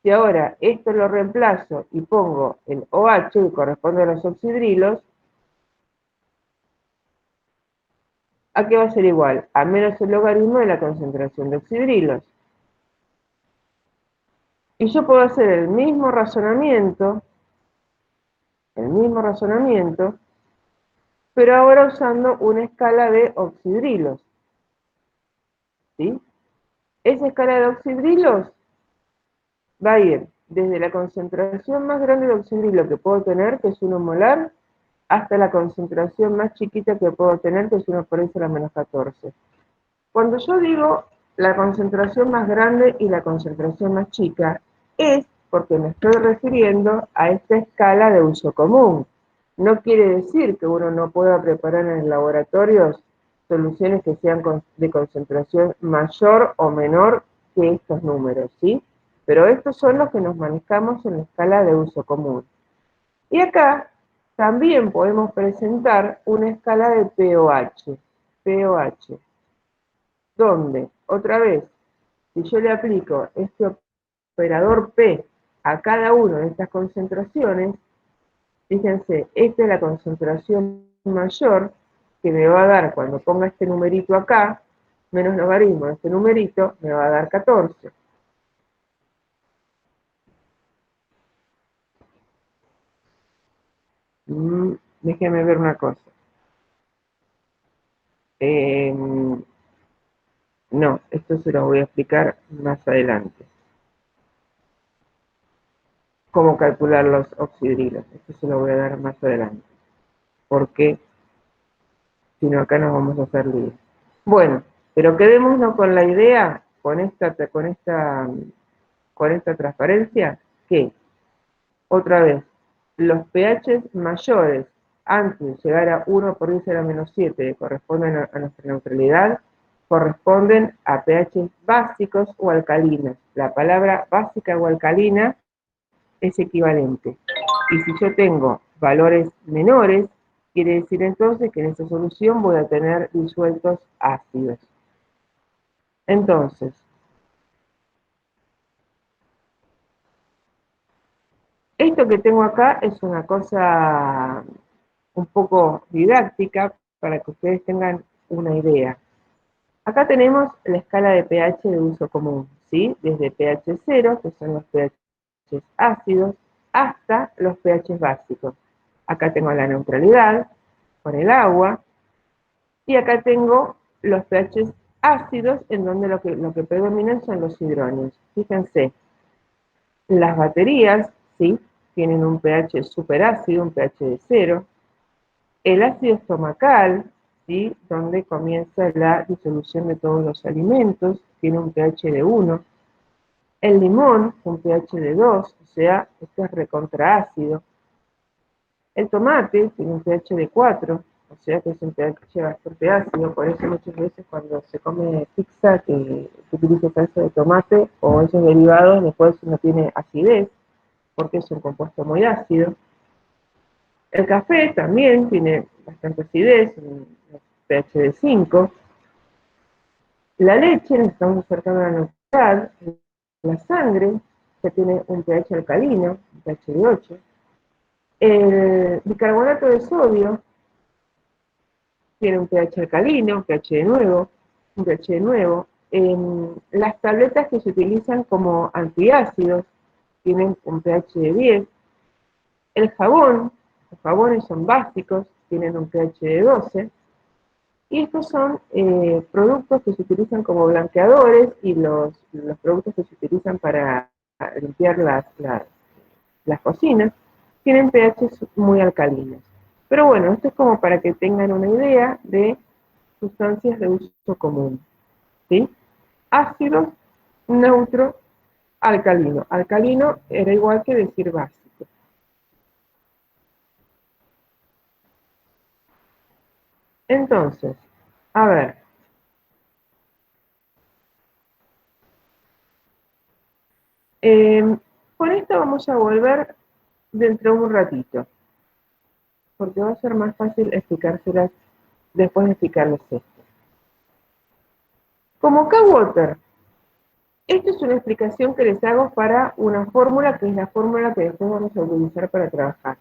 si ahora esto lo reemplazo y pongo el OH que corresponde a los oxidrilos, ¿a qué va a ser igual? A menos el logaritmo de la concentración de oxidrilos. Y yo puedo hacer el mismo razonamiento, pero ahora usando una escala de oxidrilos, ¿sí? Esa escala de oxidrilos va a ir desde la concentración más grande de oxidrilo que puedo tener, que es 1 molar, hasta la concentración más chiquita que puedo tener, que es 1 por 10 a la menos 14. Cuando yo digo la concentración más grande y la concentración más chica, es porque me estoy refiriendo a esta escala de uso común. No quiere decir que uno no pueda preparar en el laboratorio soluciones que sean de concentración mayor o menor que estos números, ¿sí? Pero estos son los que nos manejamos en la escala de uso común. Y acá también podemos presentar una escala de pOH. pOH, donde, otra vez, si yo le aplico este operador P a cada una de estas concentraciones, fíjense, esta es la concentración mayor que me va a dar cuando ponga este numerito acá, menos logaritmo de este numerito, me va a dar 14. Déjenme ver una cosa. No, esto se lo voy a explicar más adelante. Cómo calcular los oxidrilos. Esto se lo voy a dar más adelante. Porque si no acá nos vamos a hacer lío. Bueno, pero quedémonos con la idea, con esta transparencia, que, otra vez, los pH mayores, antes de llegar a 1 por 10 a la menos 7, que corresponden a nuestra neutralidad, corresponden a pH básicos o alcalinos. La palabra básica o alcalina es equivalente. Y si yo tengo valores menores, quiere decir entonces que en esa solución voy a tener disueltos ácidos. Entonces, esto que tengo acá es una cosa un poco didáctica para que ustedes tengan una idea. Acá tenemos la escala de pH de uso común, ¿sí? Desde pH 0, que son los pH ácidos, hasta los pH básicos. Acá tengo la neutralidad con el agua, y acá tengo los pH ácidos, en donde lo que predominan son los hidronios. Fíjense, las baterías, ¿sí?, tienen un pH superácido, un pH de 0. El ácido estomacal, ¿sí?, donde comienza la disolución de todos los alimentos, tiene un pH de 1. El limón, un pH de 2, o sea, esto es recontraácido. El tomate tiene un pH de 4, o sea que es un pH bastante ácido, por eso muchas veces cuando se come pizza que utiliza salsa de tomate o esos derivados, después no tiene acidez, porque es un compuesto muy ácido. El café también tiene bastante acidez, un pH de 5. La leche, nos estamos acercando a la neutralidad. La sangre, que tiene un pH alcalino, un pH de 8. El bicarbonato de sodio tiene un pH alcalino, un pH de nuevo, un pH de nuevo. Las tabletas que se utilizan como antiácidos tienen un pH de 10. El jabón, los jabones son básicos, tienen un pH de 12. Y estos son productos que se utilizan como blanqueadores y los productos que se utilizan para limpiar las cocinas tienen pHs muy alcalinos. Pero bueno, esto es como para que tengan una idea de sustancias de uso común, ¿sí? Ácido, neutro, alcalino. Alcalino era igual que decir básico. Entonces, a ver. Con esto vamos a volver dentro de un ratito, porque va a ser más fácil explicárselas después de explicarles esto. Como K-Water, esta es una explicación que les hago para una fórmula que es la fórmula que después vamos a utilizar para trabajar.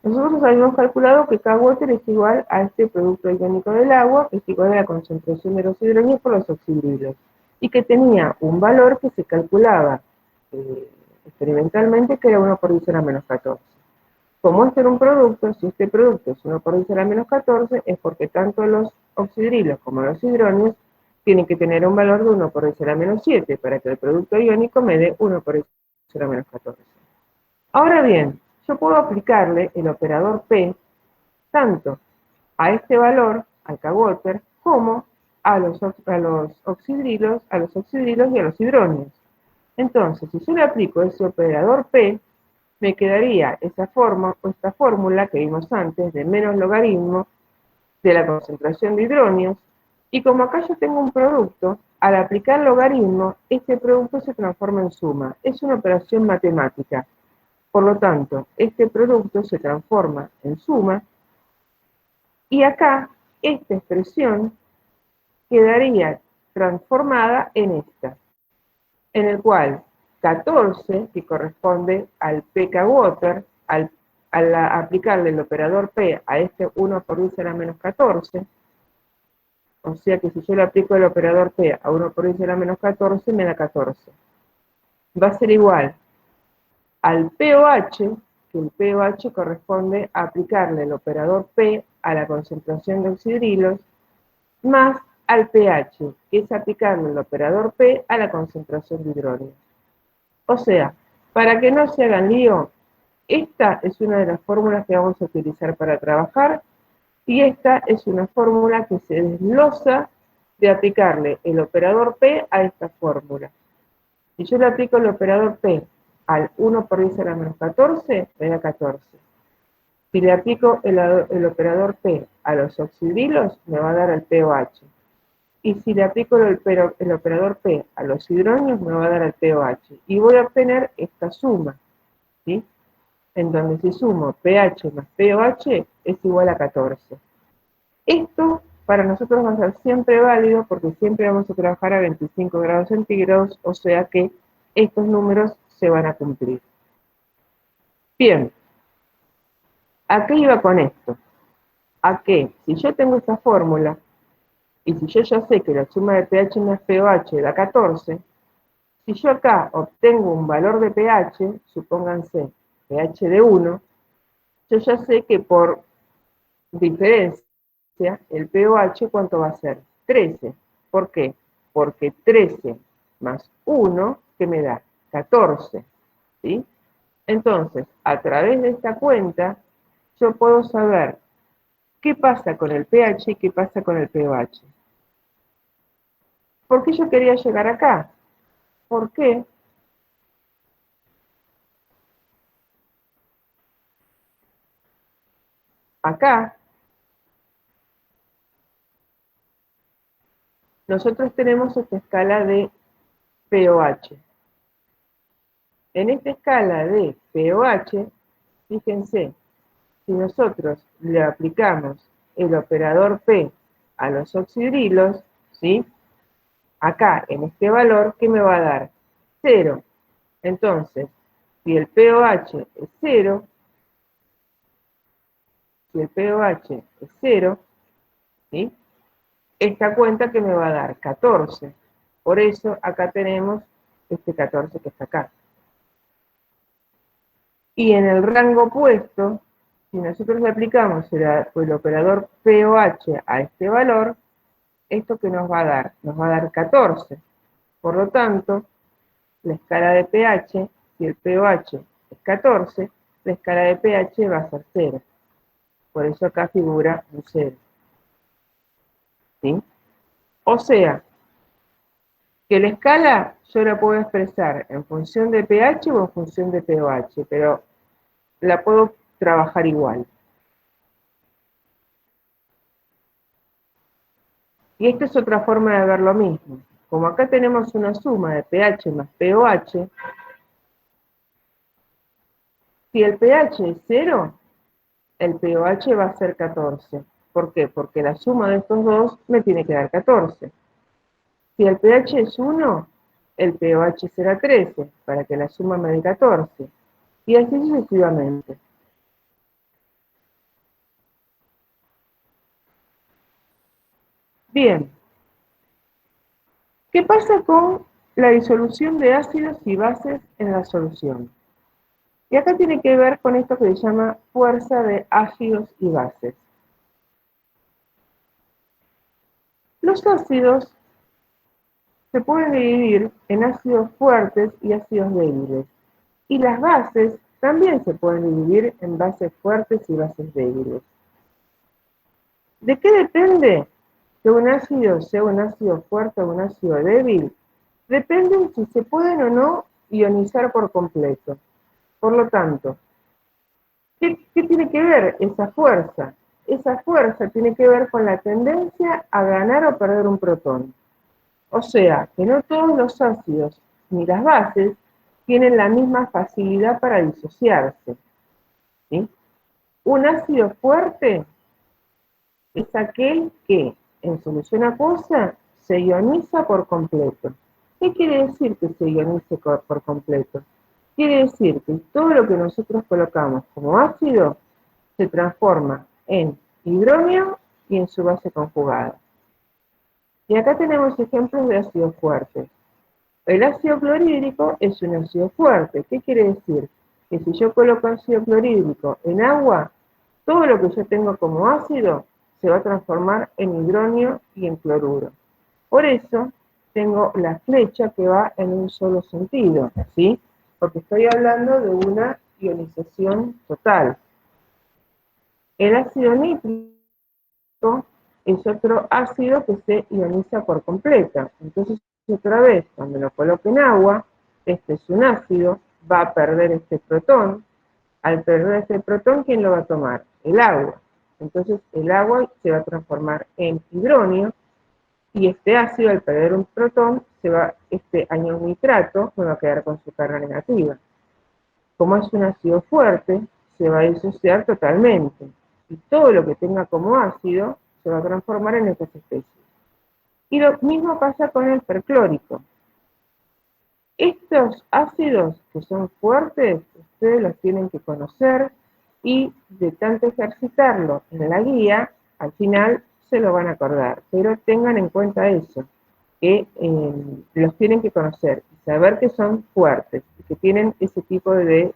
Nosotros habíamos calculado que K-Water es igual a este producto iónico del agua, que es igual a la concentración de los hidrógenos por los oxidrilos, y que tenía un valor que se calculaba experimentalmente, que era 1 por 10 a la menos 14. Como este era un producto, si este producto es 1 por 10 a la menos 14, es porque tanto los oxidrilos como los hidronios tienen que tener un valor de 1 por 10 a la menos 7 para que el producto iónico me dé 1 por 10 a la menos 14. Ahora bien, yo puedo aplicarle el operador P tanto a este valor, al K-Water, como a los oxidrilos y a los hidronios. Entonces, si yo le aplico ese operador P, me quedaría esa forma o esta fórmula que vimos antes de menos logaritmo de la concentración de hidronios, y como acá yo tengo un producto, al aplicar logaritmo, este producto se transforma en suma. Es una operación matemática. Por lo tanto, este producto se transforma en suma, y acá esta expresión quedaría transformada en esta, en el cual 14, que corresponde al pK-Water, al aplicarle el operador P a este 1 por 10 a la menos 14, o sea que si yo le aplico el operador P a 1 por 10 a la menos 14, me da 14. Va a ser igual al pOH, que el pOH corresponde a aplicarle el operador P a la concentración de oxidrilos, más al pH, que es aplicarle el operador P a la concentración de hidrógeno. O sea, para que no se hagan lío, esta es una de las fórmulas que vamos a utilizar para trabajar, y esta es una fórmula que se desglosa de aplicarle el operador P a esta fórmula. Si yo le aplico el operador P al 1 por 10 a la menos 14, me da 14. Si le aplico el operador P a los oxidrilos, me va a dar el pOH. y si le aplico el operador P a los hidronios me va a dar el pOH. Y voy a obtener esta suma, ¿sí? En donde si sumo pH más pOH es igual a 14. Esto para nosotros va a ser siempre válido porque siempre vamos a trabajar a 25 grados centígrados, o sea que estos números se van a cumplir. Bien, ¿a qué iba con esto? A que si yo tengo esta fórmula, y si yo ya sé que la suma de pH más pOH da 14, si yo acá obtengo un valor de pH, supónganse pH de 1, yo ya sé que por diferencia el pOH, ¿cuánto va a ser? 13. ¿Por qué? Porque 13 más 1, ¿qué me da? 14. ¿Sí? Entonces, a través de esta cuenta, yo puedo saber qué pasa con el pH y qué pasa con el pOH. ¿Por qué yo quería llegar acá? Porque acá nosotros tenemos esta escala de pOH. En esta escala de pOH, fíjense, si nosotros le aplicamos el operador P a los oxidrilos, ¿sí? Acá, en este valor, ¿qué me va a dar? 0. Entonces, si el pOH es 0, si el pOH es 0, ¿sí? Esta cuenta que me va a dar 14. Por eso acá tenemos este 14 que está acá. Y en el rango opuesto, si nosotros le aplicamos el operador pOH a este valor, ¿esto qué nos va a dar? Nos va a dar 14. Por lo tanto, la escala de pH, si el pOH es 14, la escala de pH va a ser 0. Por eso acá figura un 0. ¿Sí? O sea, que la escala yo la puedo expresar en función de pH o en función de pOH, pero la puedo trabajar igual. Y esta es otra forma de ver lo mismo. Como acá tenemos una suma de pH más pOH, si el pH es 0, el pOH va a ser 14. ¿Por qué? Porque la suma de estos dos me tiene que dar 14. Si el pH es 1, el pOH será 13, para que la suma me dé 14. Y así sucesivamente. Bien. ¿Qué pasa con la disolución de ácidos y bases en la solución? Y acá tiene que ver con esto que se llama fuerza de ácidos y bases. Los ácidos se pueden dividir en ácidos fuertes y ácidos débiles. Y las bases también se pueden dividir en bases fuertes y bases débiles. ¿De qué depende que un ácido sea un ácido fuerte o un ácido débil? Depende de si se pueden o no ionizar por completo. Por lo tanto, ¿qué tiene que ver esa fuerza? Esa fuerza tiene que ver con la tendencia a ganar o perder un protón. O sea, que no todos los ácidos ni las bases tienen la misma facilidad para disociarse. ¿Sí? Un ácido fuerte es aquel que, en solución acuosa, se ioniza por completo. ¿Qué quiere decir que se ionice por completo? Quiere decir que todo lo que nosotros colocamos como ácido se transforma en hidrógeno y en su base conjugada. Y acá tenemos ejemplos de ácidos fuertes. El ácido clorhídrico es un ácido fuerte. ¿Qué quiere decir? Que si yo coloco ácido clorhídrico en agua, todo lo que yo tengo como ácido se va a transformar en hidrógeno y en cloruro. Por eso tengo la flecha que va en un solo sentido, ¿sí? Porque estoy hablando de una ionización total. El ácido nítrico es otro ácido que se ioniza por completo. Entonces, otra vez, cuando lo coloque en agua, este es un ácido, va a perder este protón. Al perder este protón, ¿quién lo va a tomar? El agua. Entonces, el agua se va a transformar en hidrógeno Y este ácido, al perder un protón, este anión nitrato me va a quedar con su carga negativa. Como es un ácido fuerte, se va a disociar totalmente. Y todo lo que tenga como ácido se va a transformar en estas especies. Y lo mismo pasa con el perclórico. Estos ácidos que son fuertes, ustedes los tienen que conocer y de tanto ejercitarlo en la guía, al final se lo van a acordar. Pero tengan en cuenta eso, que los tienen que conocer y saber que son fuertes y que tienen ese tipo de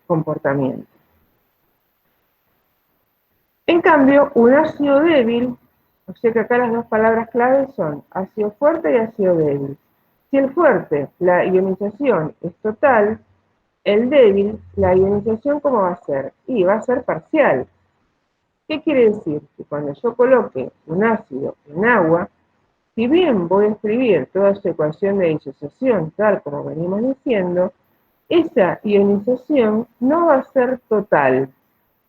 comportamiento. En cambio, un ácido débil, o sea que acá las dos palabras claves son ácido fuerte y ácido débil. Si el fuerte, la ionización es total, el débil, la ionización, ¿cómo va a ser? Y va a ser parcial. ¿Qué quiere decir? Que cuando yo coloque un ácido en agua, si bien voy a escribir toda esa ecuación de disociación, tal como venimos diciendo, esa ionización no va a ser total.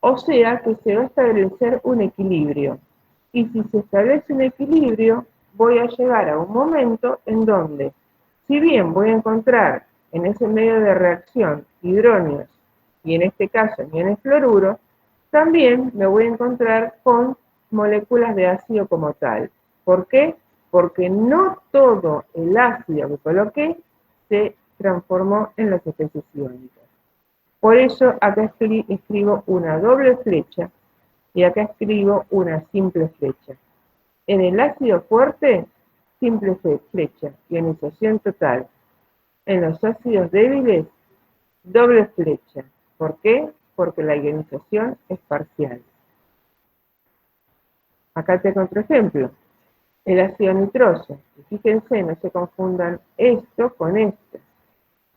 O sea que se va a establecer un equilibrio. Y si se establece un equilibrio, voy a llegar a un momento en donde, si bien voy a encontrar en ese medio de reacción hidróneos y en este caso iones fluoruro, también me voy a encontrar con moléculas de ácido como tal. ¿Por qué? Porque no todo el ácido que coloqué se transformó en las especies iónicas. Por eso acá escribo una doble flecha y acá escribo una simple flecha. En el ácido fuerte, simple flecha, ionización total. En los ácidos débiles, doble flecha. ¿Por qué? Porque la ionización es parcial. Acá tengo otro ejemplo. El ácido nitroso. Fíjense, no se confundan esto con esto.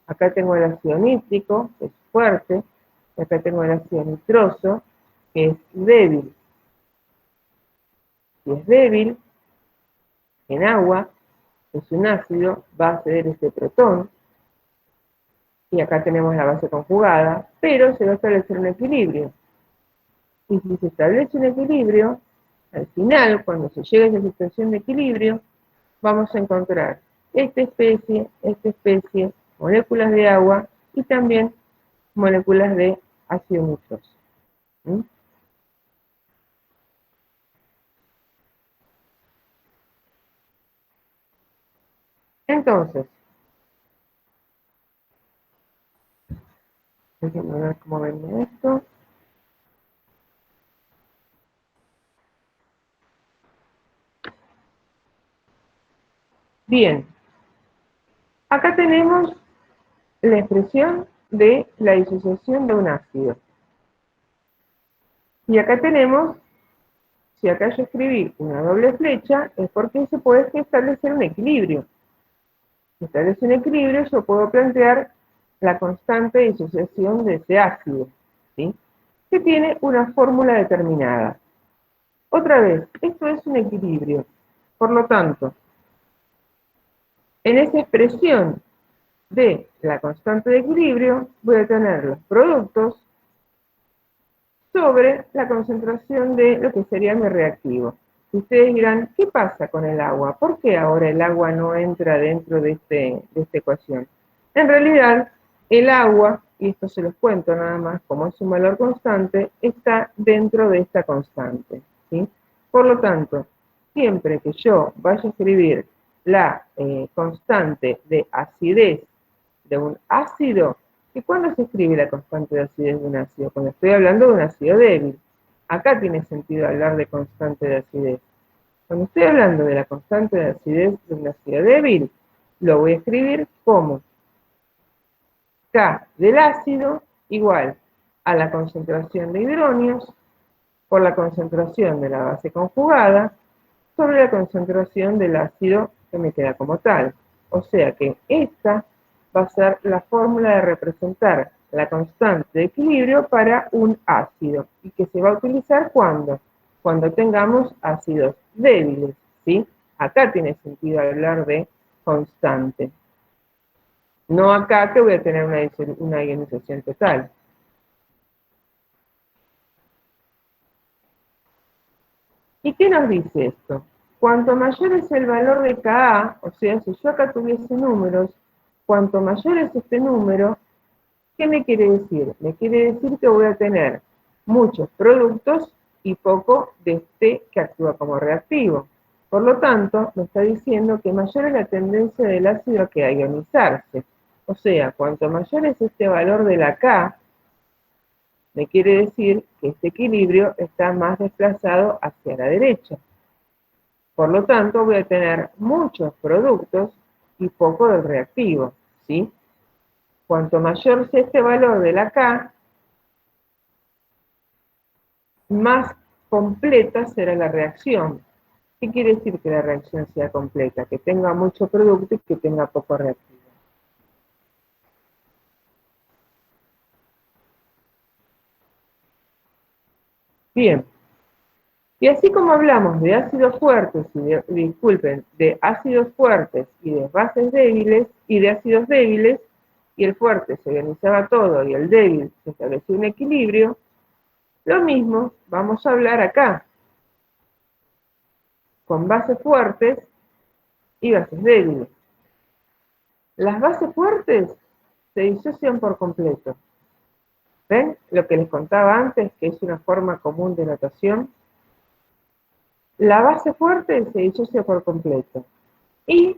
Acá tengo el ácido nítrico, que es fuerte. Y acá tengo el ácido nitroso, que es débil. Si es débil, en agua, es un ácido, va a ceder este protón. Y acá tenemos la base conjugada, pero se va a establecer un equilibrio. Y si se establece un equilibrio, al final, cuando se llegue a esa situación de equilibrio, vamos a encontrar esta especie, moléculas de agua y también moléculas de ácido nitroso. ¿Mm? Entonces, déjenme ver cómo ven esto. Bien, acá tenemos la expresión de la disociación de un ácido. Y acá tenemos, si acá yo escribí una doble flecha, es porque se puede establecer un equilibrio. Si establece un equilibrio, yo puedo plantear la constante de disociación de ese ácido, ¿sí? Que tiene una fórmula determinada. Otra vez, esto es un equilibrio. Por lo tanto, en esa expresión de la constante de equilibrio, voy a tener los productos sobre la concentración de lo que sería mi reactivo. Y ustedes dirán, ¿qué pasa con el agua? ¿Por qué ahora el agua no entra dentro de esta ecuación? En realidad, el agua, y esto se los cuento nada más, como es un valor constante, está dentro de esta constante, ¿sí? Por lo tanto, siempre que yo vaya a escribir la constante de acidez de un ácido, ¿y cuándo se escribe la constante de acidez de un ácido? Cuando estoy hablando de un ácido débil. Acá tiene sentido hablar de constante de acidez. Cuando estoy hablando de la constante de acidez de un ácido débil, lo voy a escribir como K del ácido igual a la concentración de hidróneos por la concentración de la base conjugada sobre la concentración del ácido que me queda como tal. O sea que esta va a ser la fórmula de representar la constante de equilibrio para un ácido y que se va a utilizar cuando tengamos ácidos débiles, ¿sí? Acá tiene sentido hablar de constante. No acá que voy a tener una ionización total. ¿Y qué nos dice esto? Cuanto mayor es el valor de Ka, o sea, si yo acá tuviese números, cuanto mayor es este número, ¿qué me quiere decir? Me quiere decir que voy a tener muchos productos y poco de este que actúa como reactivo. Por lo tanto, me está diciendo que mayor es la tendencia del ácido a ionizarse. O sea, cuanto mayor es este valor de la K, me quiere decir que este equilibrio está más desplazado hacia la derecha. Por lo tanto, voy a tener muchos productos y poco del reactivo, ¿sí? Cuanto mayor sea este valor de la K, más completa será la reacción. ¿Qué quiere decir que la reacción sea completa? Que tenga mucho producto y que tenga poco reactivo. Bien, y así como hablamos de ácidos fuertes de ácidos fuertes y de bases débiles y de ácidos débiles, y el fuerte se ionizaba todo y el débil se estableció un equilibrio, lo mismo vamos a hablar acá, con bases fuertes y bases débiles. Las bases fuertes se disocian por completo. ¿Ven? Lo que les contaba antes, que es una forma común de notación. La base fuerte se disocia por completo. Y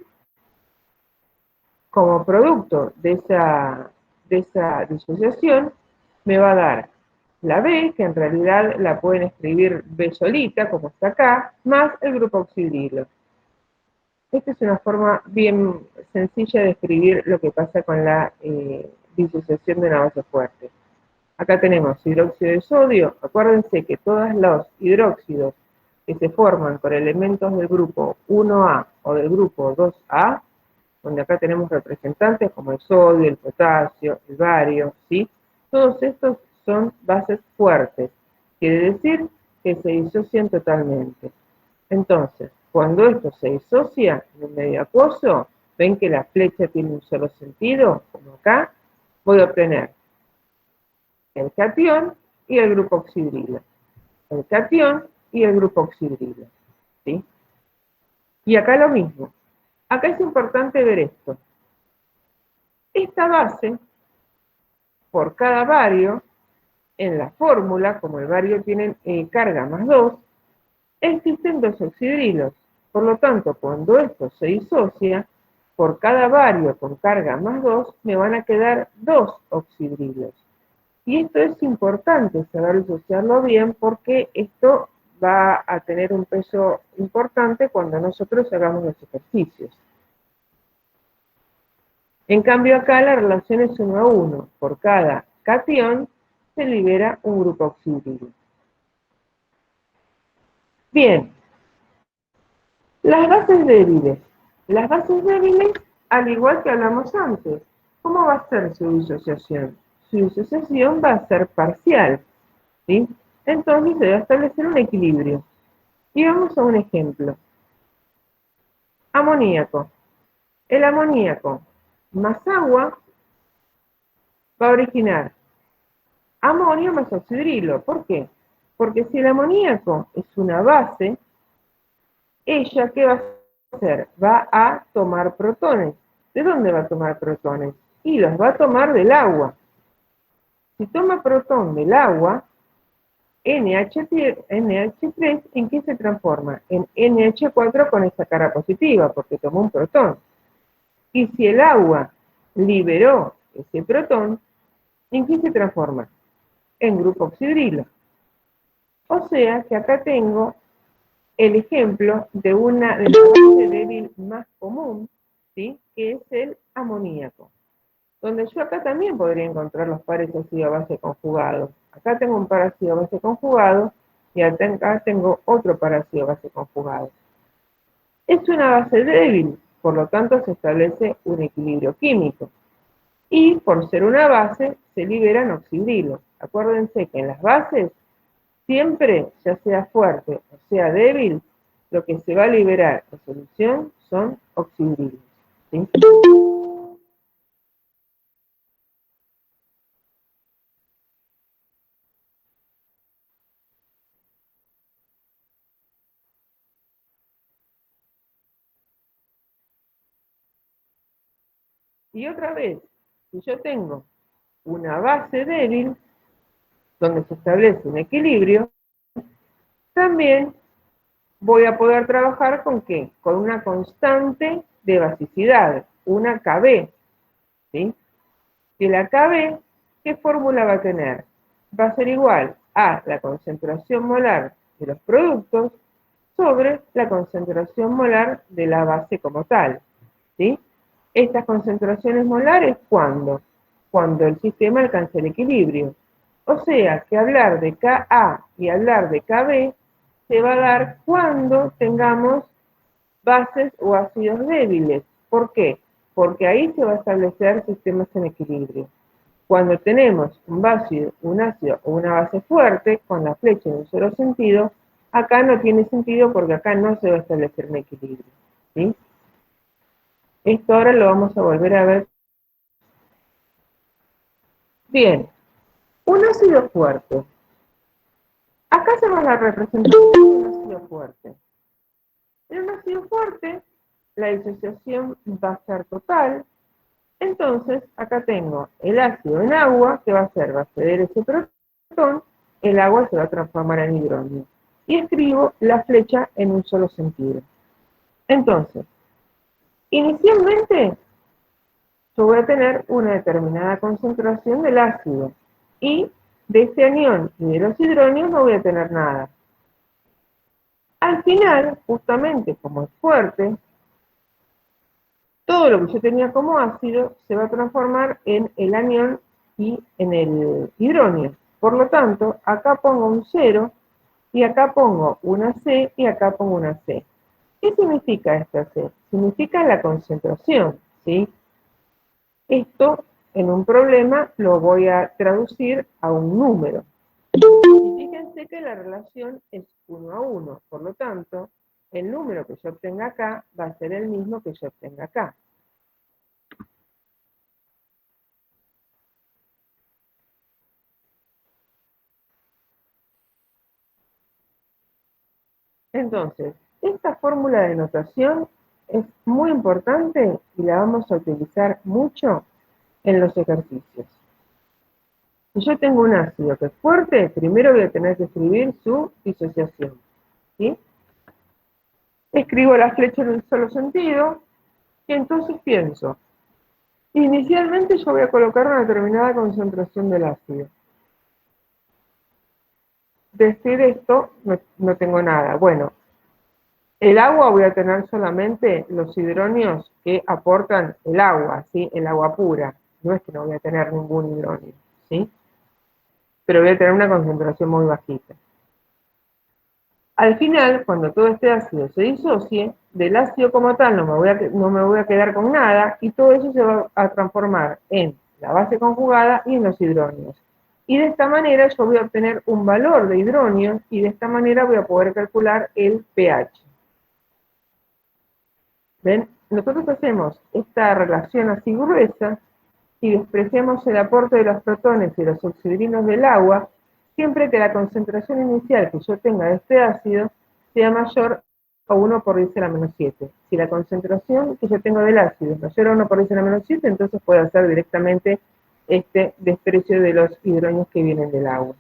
como producto de esa disociación, me va a dar la B, que en realidad la pueden escribir B solita, como está acá, más el grupo oxidrilo. Esta es una forma bien sencilla de escribir lo que pasa con la disociación de una base fuerte. Acá tenemos hidróxido de sodio. Acuérdense que todos los hidróxidos que se forman con elementos del grupo 1A o del grupo 2A, donde acá tenemos representantes como el sodio, el potasio, el bario, ¿sí? Todos estos son bases fuertes. Quiere decir que se disocian totalmente. Entonces, cuando esto se disocia en un medio acuoso, ven que la flecha tiene un solo sentido, como acá, voy a obtener el catión y el grupo oxidrilo. El catión y el grupo oxidrilo. ¿Sí? Y acá lo mismo. Acá es importante ver esto. Esta base, por cada bario, en la fórmula, como el bario tiene carga más 2, existen dos oxidrilos. Por lo tanto, cuando esto se disocia, por cada bario con carga más 2, me van a quedar dos oxidrilos. Y esto es importante saber disociarlo bien porque esto va a tener un peso importante cuando nosotros hagamos los ejercicios. En cambio acá la relación es 1 a 1. Por cada catión se libera un grupo oxidrilo. Bien, las bases débiles. Las bases débiles, al igual que hablamos antes, ¿cómo va a ser su disociación? Su disociación va a ser parcial, ¿sí? Entonces se va a establecer un equilibrio. Y vamos a un ejemplo. Amoníaco. El amoníaco más agua va a originar amonio más oxidrilo. ¿Por qué? Porque si el amoníaco es una base, ella, ¿qué va a hacer? Va a tomar protones. ¿De dónde va a tomar protones? Y los va a tomar del agua. Si toma protón del agua, NH3, ¿en qué se transforma? En NH4 con esta cara positiva, porque tomó un protón. Y si el agua liberó ese protón, ¿en qué se transforma? En grupo oxidrilo. O sea que acá tengo el ejemplo de una de la base débil más común, ¿sí? Que es el amoníaco. Donde yo acá también podría encontrar los pares ácido-base conjugados. Acá tengo un par ácido-base conjugado y acá tengo otro par ácido-base conjugado. Es una base débil, por lo tanto se establece un equilibrio químico. Y por ser una base, se liberan oxidrilos. Acuérdense que en las bases, siempre, ya sea fuerte o sea débil, lo que se va a liberar en solución son oxidrilos. ¿Sí? Y otra vez, si yo tengo una base débil, donde se establece un equilibrio, también voy a poder trabajar ¿con qué? Con una constante de basicidad, una KB, ¿sí? Que la KB, ¿qué fórmula va a tener? Va a ser igual a la concentración molar de los productos sobre la concentración molar de la base como tal, ¿sí? Estas concentraciones molares, ¿cuándo? Cuando el sistema alcanza el equilibrio. O sea, que hablar de Ka y hablar de Kb se va a dar cuando tengamos bases o ácidos débiles. ¿Por qué? Porque ahí se va a establecer sistemas en equilibrio. Cuando tenemos un ácido o una base fuerte, con la flecha en un solo sentido, acá no tiene sentido porque acá no se va a establecer un equilibrio, ¿sí? Esto ahora lo vamos a volver a ver. Bien, un ácido fuerte. Acá hacemos la representación de un ácido fuerte. En un ácido fuerte, la disociación va a ser total. Entonces, acá tengo el ácido en agua, que va a ceder ese protón, el agua se va a transformar en hidrógeno. Y escribo la flecha en un solo sentido. Entonces, inicialmente, yo voy a tener una determinada concentración del ácido. Y de este anión y de los hidrógenos no voy a tener nada. Al final, justamente como es fuerte, todo lo que yo tenía como ácido se va a transformar en el anión y en el hidrógeno. Por lo tanto, acá pongo un 0, y acá pongo una C, y acá pongo una C. ¿Qué significa esta C? Significa la concentración, ¿sí? Esto, en un problema, lo voy a traducir a un número. Y fíjense que la relación es 1 a 1, por lo tanto, el número que yo obtenga acá va a ser el mismo que yo obtenga acá. Entonces, esta fórmula de notación es muy importante y la vamos a utilizar mucho en los ejercicios. Si yo tengo un ácido que es fuerte, primero voy a tener que escribir su disociación, ¿sí? Escribo la flecha en un solo sentido y entonces pienso, inicialmente yo voy a colocar una determinada concentración del ácido. Decir esto, no tengo nada. Bueno, el agua voy a tener solamente los hidrógenos que aportan el agua, ¿sí? El agua pura. No es que no voy a tener ningún hidrógeno, ¿sí? Pero voy a tener una concentración muy bajita. Al final, cuando todo este ácido se disocie, del ácido como tal no me voy a quedar con nada, y todo eso se va a transformar en la base conjugada y en los hidrógenos. Y de esta manera yo voy a obtener un valor de hidrógeno, y de esta manera voy a poder calcular el pH. ¿Ven? Nosotros hacemos esta relación así gruesa y despreciamos el aporte de los protones y los oxidrinos del agua siempre que la concentración inicial que yo tenga de este ácido sea mayor a 1 por 10 a la menos 7. Si la concentración que yo tengo del ácido es mayor a 1 por 10 a la menos 7, entonces puedo hacer directamente este desprecio de los hidrógenos que vienen del agua.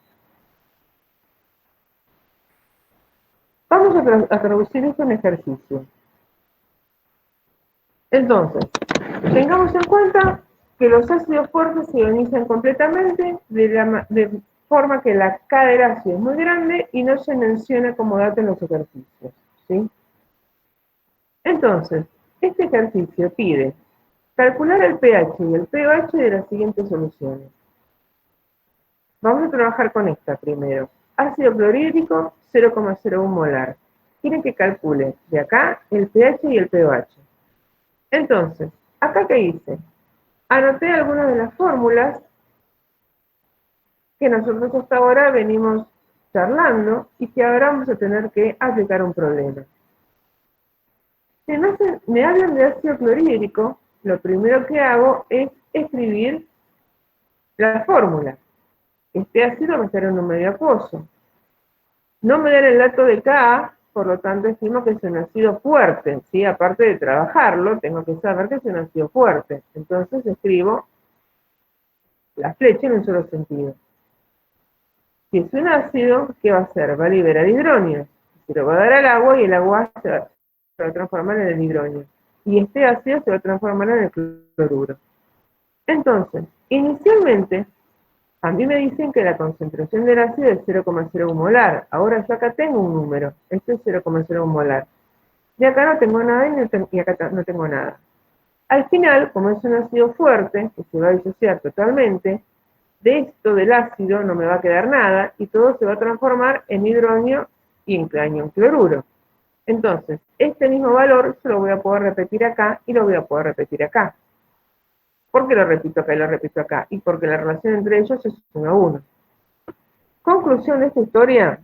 Vamos a traducir esto en ejercicio. Entonces, tengamos en cuenta que los ácidos fuertes se ionizan completamente de forma que la K del ácido es muy grande y no se menciona como dato en los ejercicios, ¿sí? Entonces, este ejercicio pide calcular el pH y el pH de las siguientes soluciones. Vamos a trabajar con esta primero. Ácido clorhídrico, 0,01 molar. Quieren que calcule de acá el pH y el pH. Entonces, ¿acá qué hice? Anoté algunas de las fórmulas que nosotros hasta ahora venimos charlando y que ahora vamos a tener que aplicar un problema. Si me hablan de ácido clorhídrico, lo primero que hago es escribir la fórmula. Este ácido va a estar en un medio acuoso. No me dan el dato de Ka, por lo tanto estimo que es un ácido fuerte, ¿sí? Aparte de trabajarlo, tengo que saber que es un ácido fuerte. Entonces escribo la flecha en un solo sentido. Si es un ácido, ¿qué va a hacer? Va a liberar hidrógeno. Se lo va a dar al agua y el agua se va a transformar en el hidrógeno. Y este ácido se va a transformar en el cloruro. Entonces, inicialmente, a mí me dicen que la concentración del ácido es 0,01 molar. Ahora yo acá tengo un número. Este es 0,01 molar. Y acá no tengo nada y acá no tengo nada. Al final, como es un ácido fuerte, que se va a disociar totalmente, de esto del ácido no me va a quedar nada y todo se va a transformar en hidrógeno y en cañón cloruro. Entonces, este mismo valor yo lo voy a poder repetir acá y lo voy a poder repetir acá. ¿Por qué lo repito acá y lo repito acá? Y porque la relación entre ellos es 1 a 1. Conclusión de esta historia,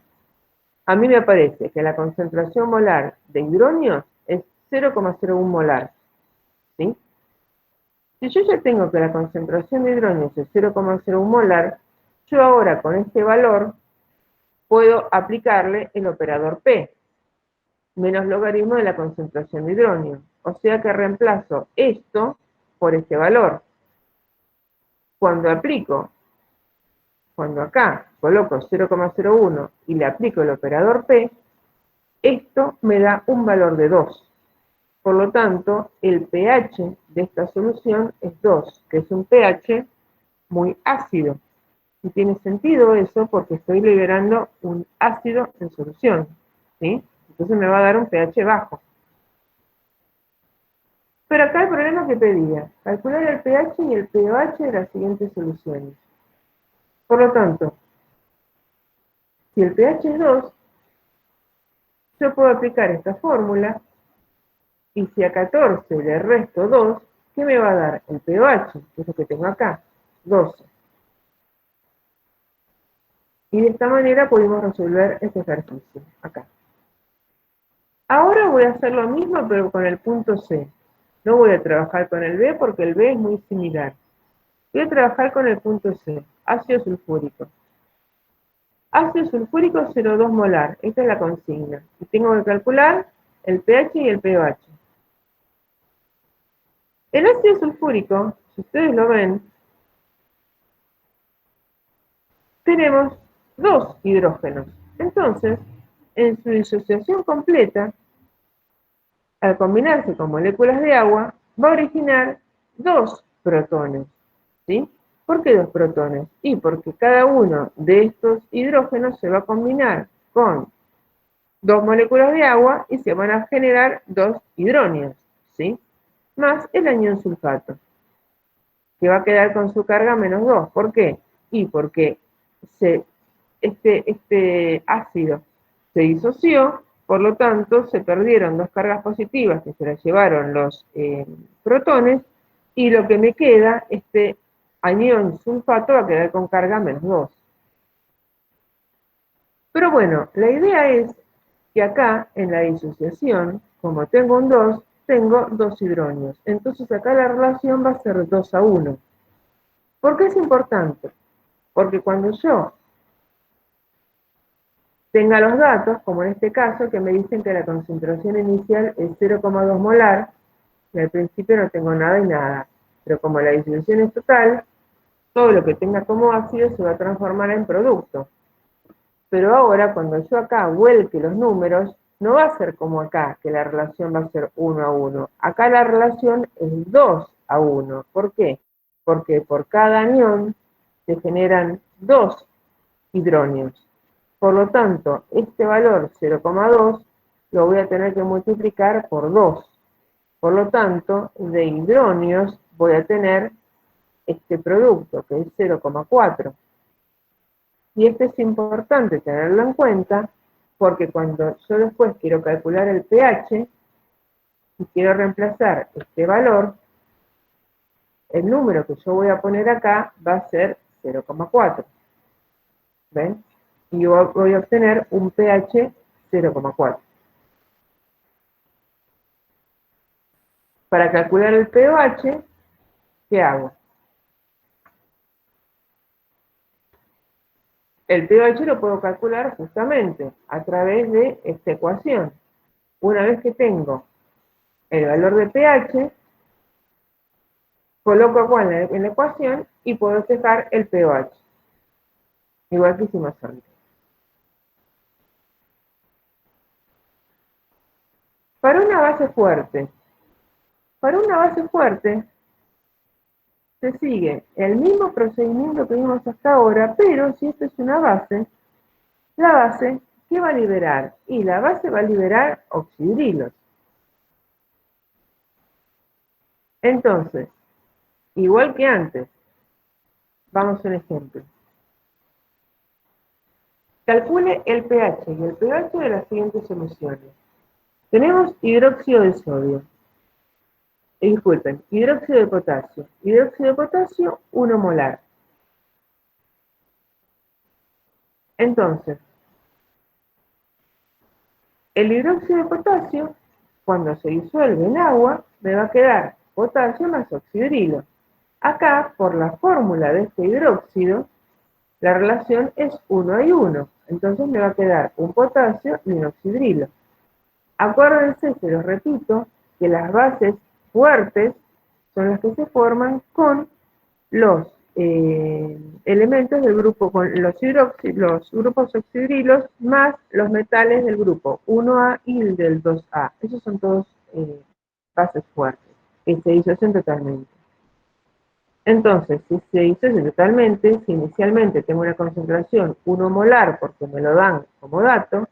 a mí me parece que la concentración molar de hidrógeno es 0,01 molar. ¿Sí? Si yo ya tengo que la concentración de hidrógeno es 0,01 molar, yo ahora con este valor puedo aplicarle el operador P, menos logaritmo de la concentración de hidrógeno. O sea que reemplazo esto por este valor. Cuando acá coloco 0,01 y le aplico el operador P, esto me da un valor de 2. Por lo tanto, el pH de esta solución es 2, que es un pH muy ácido. Y tiene sentido eso porque estoy liberando un ácido en solución, ¿sí? Entonces me va a dar un pH bajo. Pero acá el problema que pedía, calcular el pH y el pH de las siguientes soluciones. Por lo tanto, si el pH es 2, yo puedo aplicar esta fórmula, y si a 14 le resto 2, ¿qué me va a dar? El pH, que es lo que tengo acá, 12. Y de esta manera pudimos resolver este ejercicio, acá. Ahora voy a hacer lo mismo, pero con el punto C. No voy a trabajar con el B porque el B es muy similar. Voy a trabajar con el punto C, ácido sulfúrico. Ácido sulfúrico 0,2 molar, esta es la consigna. Y tengo que calcular el pH y el pH. El ácido sulfúrico, si ustedes lo ven, tenemos 2 hidrógenos. Entonces, en su disociación completa, al combinarse con moléculas de agua, va a originar 2 protones. ¿Sí? ¿Por qué 2 protones? Y porque cada uno de estos hidrógenos se va a combinar con 2 moléculas de agua y se van a generar 2 hidróneos, ¿sí? Más el anión sulfato, que va a quedar con su carga menos 2. ¿Por qué? Y porque este ácido se disoció, por lo tanto se perdieron 2 cargas positivas que se las llevaron los protones, y lo que me queda, este anión sulfato va a quedar con carga menos 2. Pero bueno, la idea es que acá en la disociación, como tengo un 2, tengo 2 hidrógenos. Entonces acá la relación va a ser 2 a 1. ¿Por qué es importante? Porque cuando yo tenga los datos, como en este caso, que me dicen que la concentración inicial es 0,2 molar, y al principio no tengo nada y nada, pero como la disolución es total, todo lo que tenga como ácido se va a transformar en producto. Pero ahora, cuando yo acá vuelque los números, no va a ser como acá, que la relación va a ser 1 a 1. Acá la relación es 2 a 1. ¿Por qué? Porque por cada anión se generan 2 hidrógenos. Por lo tanto, este valor 0,2 lo voy a tener que multiplicar por 2. Por lo tanto, de hidrógenos voy a tener este producto, que es 0,4. Y esto es importante tenerlo en cuenta, porque cuando yo después quiero calcular el pH y quiero reemplazar este valor, el número que yo voy a poner acá va a ser 0,4. ¿Ven? Y yo voy a obtener un pH 0,4. Para calcular el pH, ¿qué hago? el pH lo puedo calcular justamente a través de esta ecuación. Una vez que tengo el valor de pH, coloco acá en la ecuación y puedo fijar el pH, igual que hicimos antes. Para una base fuerte se sigue el mismo procedimiento que vimos hasta ahora, pero si esto es una base, la base, ¿qué va a liberar? Y la base va a liberar oxidrilos. Entonces, igual que antes, vamos a un ejemplo. Calcule el pH y el pH de las siguientes soluciones. Tenemos hidróxido de sodio. Disculpen, hidróxido de potasio. Hidróxido de potasio, 1 molar. Entonces, el hidróxido de potasio, cuando se disuelve en agua, me va a quedar potasio más oxidrilo. Acá, por la fórmula de este hidróxido, la relación es 1:1. Entonces me va a quedar un potasio y un oxidrilo. Acuérdense, se los repito, que las bases fuertes son las que se forman con los elementos del grupo, con los grupos oxidrilos más los metales del grupo 1A y el del 2A. Esos son todos bases fuertes, que se disocian totalmente. Entonces, si se disocia totalmente, si inicialmente tengo una concentración 1 molar, porque me lo dan como dato,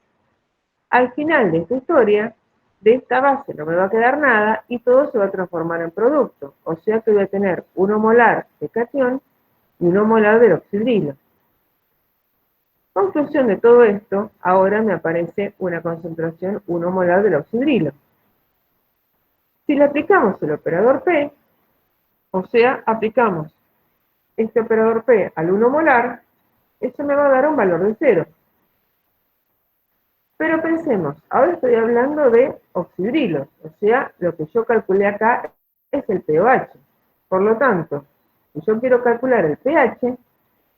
al final de esta historia, de esta base no me va a quedar nada y todo se va a transformar en producto. O sea que voy a tener 1 molar de catión y 1 molar del oxidrilo. Conclusión de todo esto, ahora me aparece una concentración 1 molar del oxidrilo. Si le aplicamos el operador P, o sea, aplicamos este operador P al 1 molar, eso me va a dar un valor de 0. Pero pensemos, ahora estoy hablando de oxidrilos, o sea, lo que yo calculé acá es el pH. Por lo tanto, si yo quiero calcular el pH,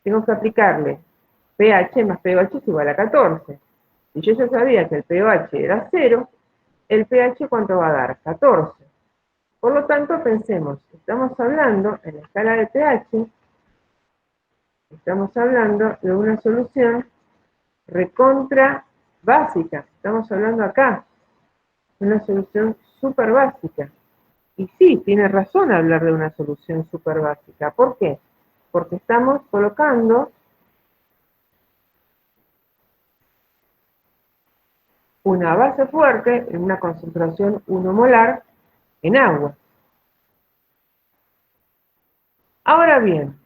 tengo que aplicarle pH más pH es igual a 14. Si yo ya sabía que el pH era 0, el pH ¿cuánto va a dar? 14. Por lo tanto, pensemos, estamos hablando, en la escala de pH, estamos hablando de una solución recontra básica. Estamos hablando acá de una solución súper básica. Y sí, tiene razón hablar de una solución súper básica. ¿Por qué? Porque estamos colocando una base fuerte en una concentración 1 molar en agua. Ahora bien,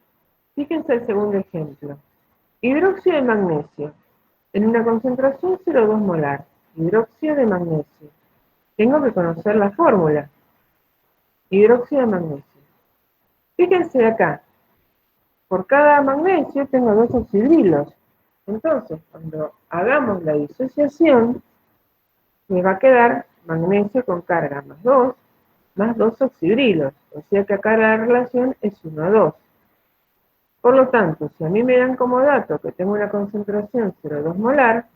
fíjense el segundo ejemplo. Hidróxido de magnesio en una concentración 0,2 molar. Hidróxido de magnesio. Tengo que conocer la fórmula. Hidróxido de magnesio. Fíjense acá. Por cada magnesio tengo 2 oxidrilos. Entonces, cuando hagamos la disociación, me va a quedar magnesio con carga más 2 oxidrilos. O sea que acá la relación es 1:2. Por lo tanto, si a mí me dan como dato que tengo una concentración 0,2 molar,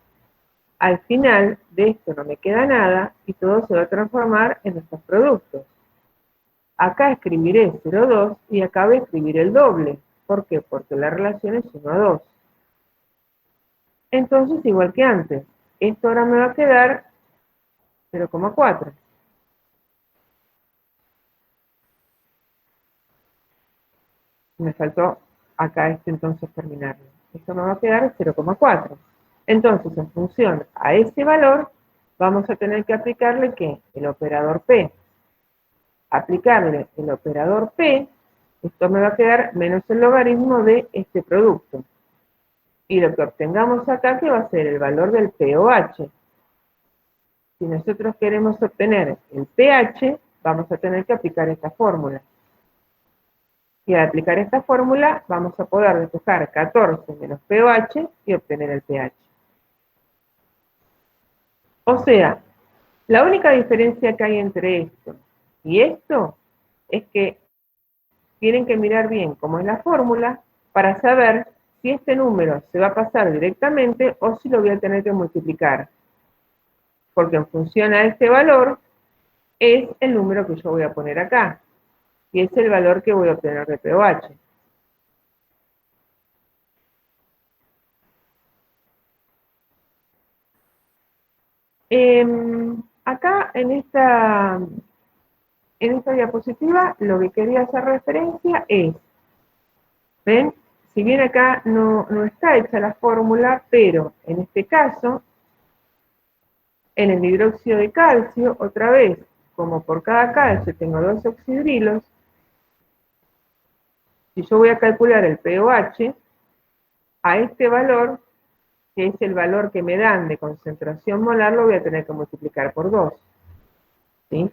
al final de esto no me queda nada y todo se va a transformar en estos productos. Acá escribiré 0,2 y acá voy a escribir el doble. ¿Por qué? Porque la relación es 1:2. Entonces, igual que antes, esto ahora me va a quedar 0,4. Me faltó acá entonces terminarlo. Esto me va a quedar 0,4. Entonces, en función a ese valor, vamos a tener que aplicarle ¿qué? El operador P. Aplicarle el operador P, esto me va a quedar menos el logaritmo de este producto. Y lo que obtengamos acá, que va a ser el valor del pOH. Si nosotros queremos obtener el pH, vamos a tener que aplicar esta fórmula. Y al aplicar esta fórmula, vamos a poder despejar 14 menos pOH y obtener el pH. O sea, la única diferencia que hay entre esto y esto es que tienen que mirar bien cómo es la fórmula para saber si este número se va a pasar directamente o si lo voy a tener que multiplicar. Porque en función a este valor es el número que yo voy a poner acá. Y es el valor que voy a obtener de pOH. Acá en esta diapositiva lo que quería hacer referencia es, ¿ven? Si bien acá no está hecha la fórmula, pero en este caso, en el hidróxido de calcio, otra vez, como por cada calcio tengo 2 oxidrilos, si yo voy a calcular el pOH, a este valor, que es el valor que me dan de concentración molar, lo voy a tener que multiplicar por 2, ¿sí?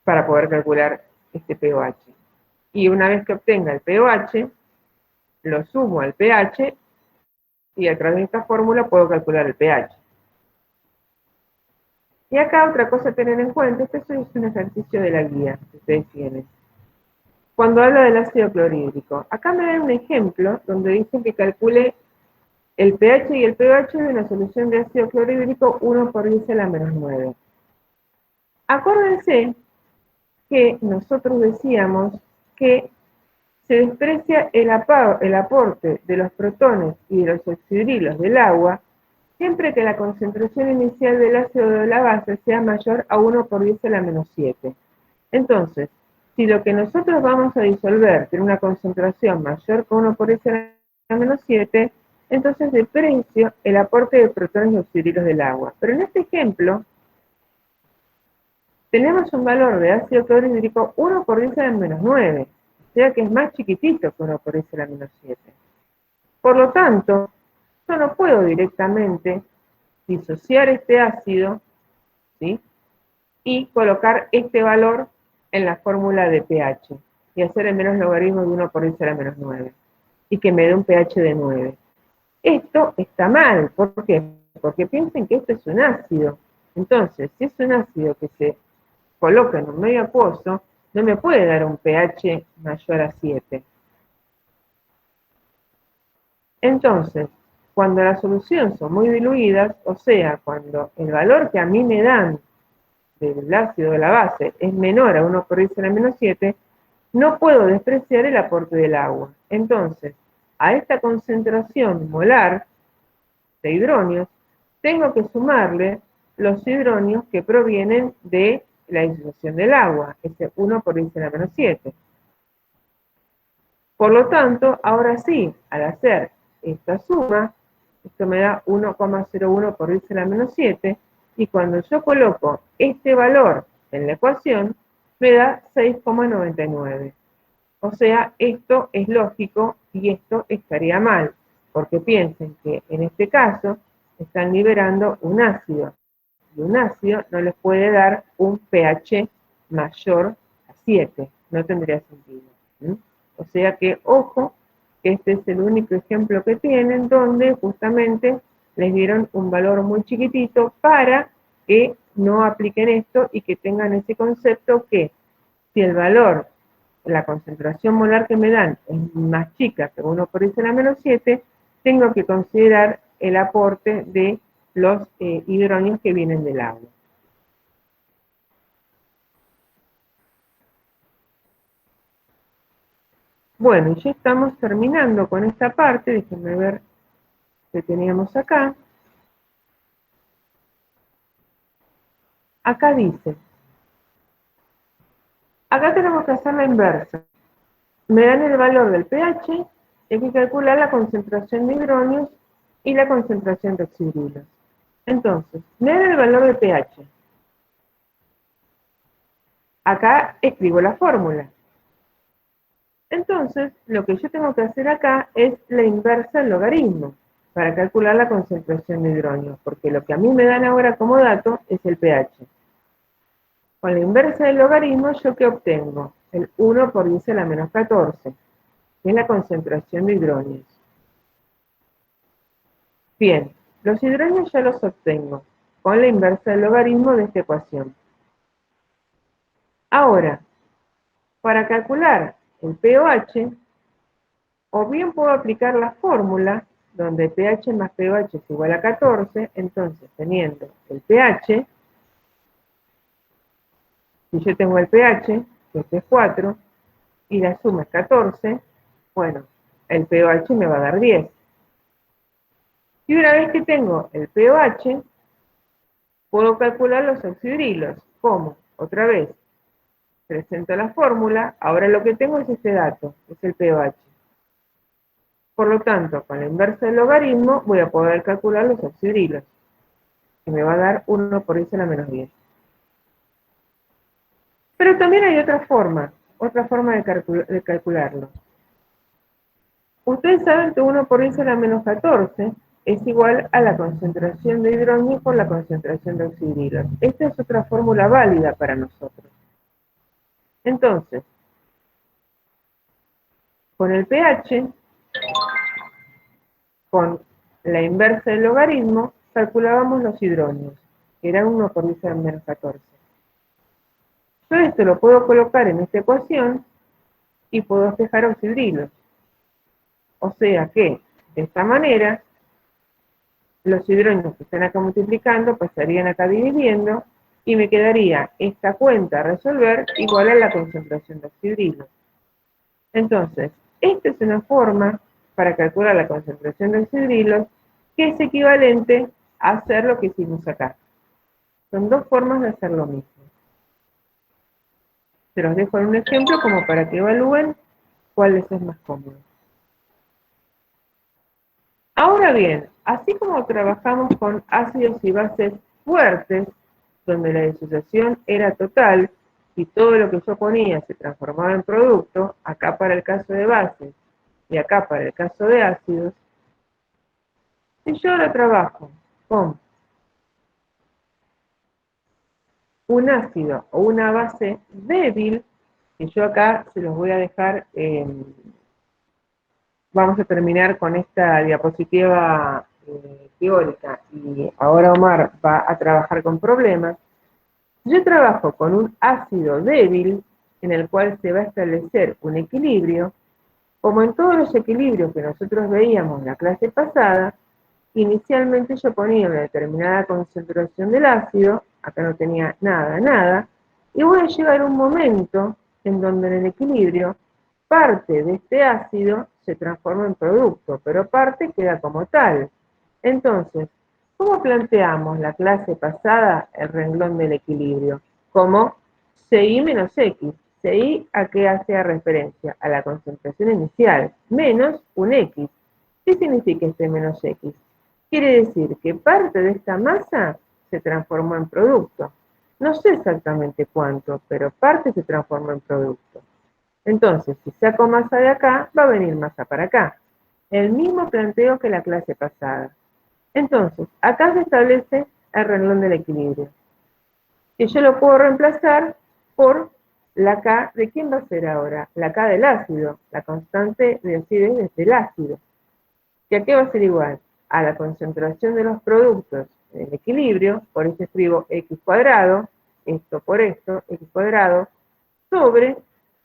Para poder calcular este pOH. Y una vez que obtenga el pOH, lo sumo al pH y a través de esta fórmula puedo calcular el pH. Y acá otra cosa a tener en cuenta, esto es un ejercicio de la guía que ustedes tienen. Cuando habla del ácido clorhídrico, acá me dan un ejemplo donde dicen que calcule el pH y el pOH de una solución de ácido clorhídrico 1 por 10 a la menos 9. Acuérdense que nosotros decíamos que se desprecia el aporte de los protones y de los oxidrilos del agua siempre que la concentración inicial del ácido de la base sea mayor a 1 por 10 a la menos 7. Entonces, si lo que nosotros vamos a disolver tiene una concentración mayor que 1 por 10 a la menos 7, entonces desprecio el aporte de protones y oxidrilos del agua. Pero en este ejemplo, tenemos un valor de ácido clorhídrico 1 por 10 a la menos 9, o sea que es más chiquitito que 1 por 10 a la menos 7. Por lo tanto, yo no puedo directamente disociar este ácido, ¿sí?, y colocar este valor en la fórmula de pH y hacer el menos logaritmo de 1 por 10 a la menos 9 y que me dé un pH de 9. Esto está mal. ¿Por qué? Porque piensen que esto es un ácido. Entonces, si es un ácido que se coloca en un medio acuoso, no me puede dar un pH mayor a 7. Entonces, cuando las soluciones son muy diluidas, o sea, cuando el valor que a mí me dan del ácido de la base es menor a 1 por 10 a la menos 7, no puedo despreciar el aporte del agua. Entonces, a esta concentración molar de hidronios, tengo que sumarle los hidronios que provienen de la disolución del agua, ese 1 por 10 a la menos 7. Por lo tanto, ahora sí, al hacer esta suma, esto me da 1,01 por 10 a la menos 7, y cuando yo coloco este valor en la ecuación, me da 6,99. O sea, esto es lógico y esto estaría mal, porque piensen que en este caso están liberando un ácido, y un ácido no les puede dar un pH mayor a 7, no tendría sentido. ¿Sí? O sea que, ojo, que este es el único ejemplo que tienen donde justamente les dieron un valor muy chiquitito para que no apliquen esto y que tengan ese concepto que si el valor, la concentración molar que me dan es más chica que 1 por 10 a la menos 7, tengo que considerar el aporte de los hidronios que vienen del agua. Bueno, y ya estamos terminando con esta parte, déjenme ver qué teníamos acá. Acá dice, acá tenemos que hacer la inversa. Me dan el valor del pH, y hay que calcular la concentración de hidronios y la concentración de oxidrilos. Entonces, me dan el valor de pH. Acá escribo la fórmula. Entonces, lo que yo tengo que hacer acá es la inversa del logaritmo para calcular la concentración de hidronios, porque lo que a mí me dan ahora como dato es el pH. Con la inversa del logaritmo, ¿yo qué obtengo? El 1 por 10 a la menos 14, que es la concentración de hidronios. Bien, los hidronios ya los obtengo con la inversa del logaritmo de esta ecuación. Ahora, para calcular el pOH, o bien puedo aplicar la fórmula donde pH más pOH es igual a 14, entonces teniendo el pH, si yo tengo el pH, que este es 4, y la suma es 14, bueno, el pOH me va a dar 10. Y una vez que tengo el pOH, puedo calcular los oxidrilos. ¿Cómo? Otra vez, presento la fórmula, ahora lo que tengo es este dato, es el pOH. Por lo tanto, con la inversa del logaritmo voy a poder calcular los oxidrilos, que me va a dar 1 por 10 a la menos 10. Pero también hay otra forma de calcularlo. Ustedes saben que 1 por 10 a la menos 14 es igual a la concentración de hidrógeno por la concentración de oxidrilos. Esta es otra fórmula válida para nosotros. Entonces, con el pH, con la inversa del logaritmo, calculábamos los hidrógenos, que eran 1 por 10 a la menos 14. Yo esto lo puedo colocar en esta ecuación y puedo despejar oxidrilos. O sea que, de esta manera, los hidrógenos que están acá multiplicando pasarían acá dividiendo y me quedaría esta cuenta a resolver igual a la concentración de oxidrilos. Entonces, esta es una forma para calcular la concentración de oxidrilos que es equivalente a hacer lo que hicimos acá. Son dos formas de hacer lo mismo. Se los dejo en un ejemplo como para que evalúen cuál les es más cómodo. Ahora bien, así como trabajamos con ácidos y bases fuertes, donde la disociación era total y todo lo que yo ponía se transformaba en producto, acá para el caso de bases y acá para el caso de ácidos, si yo ahora trabajo con un ácido o una base débil, que yo acá se los voy a dejar, vamos a terminar con esta diapositiva teórica y ahora Omar va a trabajar con problemas. Yo trabajo con un ácido débil en el cual se va a establecer un equilibrio. Como en todos los equilibrios que nosotros veíamos en la clase pasada, inicialmente yo ponía una determinada concentración del ácido, acá no tenía nada, y voy a llegar a un momento en donde en el equilibrio parte de este ácido se transforma en producto, pero parte queda como tal. Entonces, ¿cómo planteamos la clase pasada el renglón del equilibrio? Como CI menos X. CI, ¿a qué hace referencia? A la concentración inicial, menos un X. ¿Qué significa este menos X? Quiere decir que parte de esta masa se transformó en producto. No sé exactamente cuánto, pero parte se transformó en producto. Entonces, si saco masa de acá, va a venir masa para acá. El mismo planteo que la clase pasada. Entonces, acá se establece el renglón del equilibrio. Y yo lo puedo reemplazar por la K, ¿de quién va a ser ahora? La K del ácido, la constante de acidez del ácido. ¿Y a qué va a ser igual? A la concentración de los productos en el equilibrio, por eso escribo X cuadrado, esto por esto, X cuadrado, sobre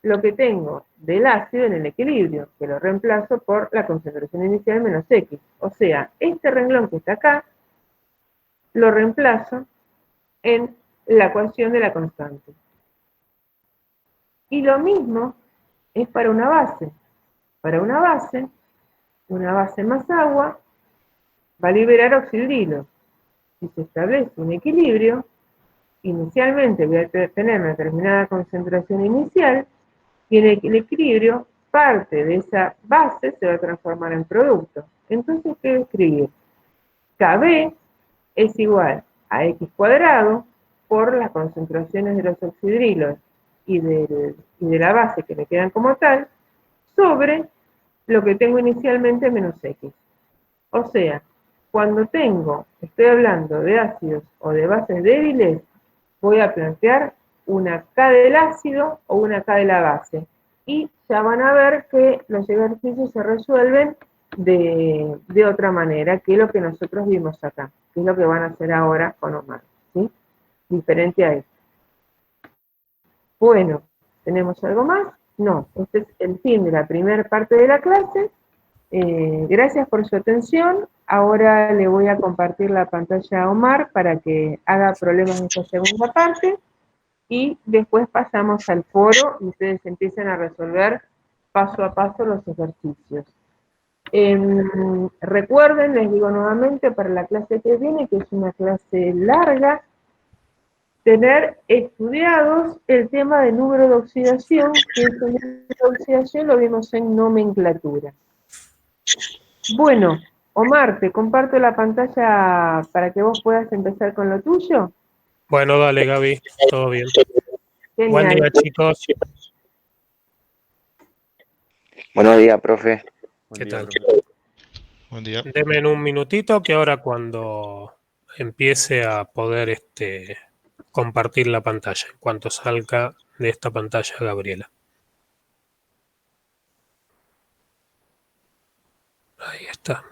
lo que tengo del ácido en el equilibrio, que lo reemplazo por la concentración inicial menos X. O sea, este renglón que está acá, lo reemplazo en la ecuación de la constante. Y lo mismo es para una base. Para una base más agua va a liberar oxidrilos. Si se establece un equilibrio, inicialmente voy a tener una determinada concentración inicial, y en el equilibrio, parte de esa base se va a transformar en producto. Entonces, ¿qué voy a escribir? KB es igual a X cuadrado por las concentraciones de los oxidrilos y de la base que me quedan como tal, sobre lo que tengo inicialmente menos X. O sea, cuando estoy hablando de ácidos o de bases débiles, voy a plantear una K del ácido o una K de la base. Y ya van a ver que los ejercicios se resuelven de otra manera que lo que nosotros vimos acá, que es lo que van a hacer ahora con Omar, ¿sí? Diferente a esto. Bueno, ¿tenemos algo más? No, este es el fin de la primera parte de la clase. Gracias por su atención. Ahora le voy a compartir la pantalla a Omar para que haga problemas en esta segunda parte y después pasamos al foro y ustedes empiecen a resolver paso a paso los ejercicios. Recuerden, les digo nuevamente para la clase que viene, que es una clase larga, tener estudiados el tema del número de oxidación, que el número de oxidación lo vimos en nomenclatura. Bueno, Omar, te comparto la pantalla para que vos puedas empezar con lo tuyo. Bueno, dale, Gaby, todo bien. Genial. Buen día, chicos. Buenos días, profe. ¿Qué tal? profe. Buen día. Denme un minutito que ahora cuando empiece a poder compartir la pantalla, en cuanto salga de esta pantalla Gabriela. Ahí está.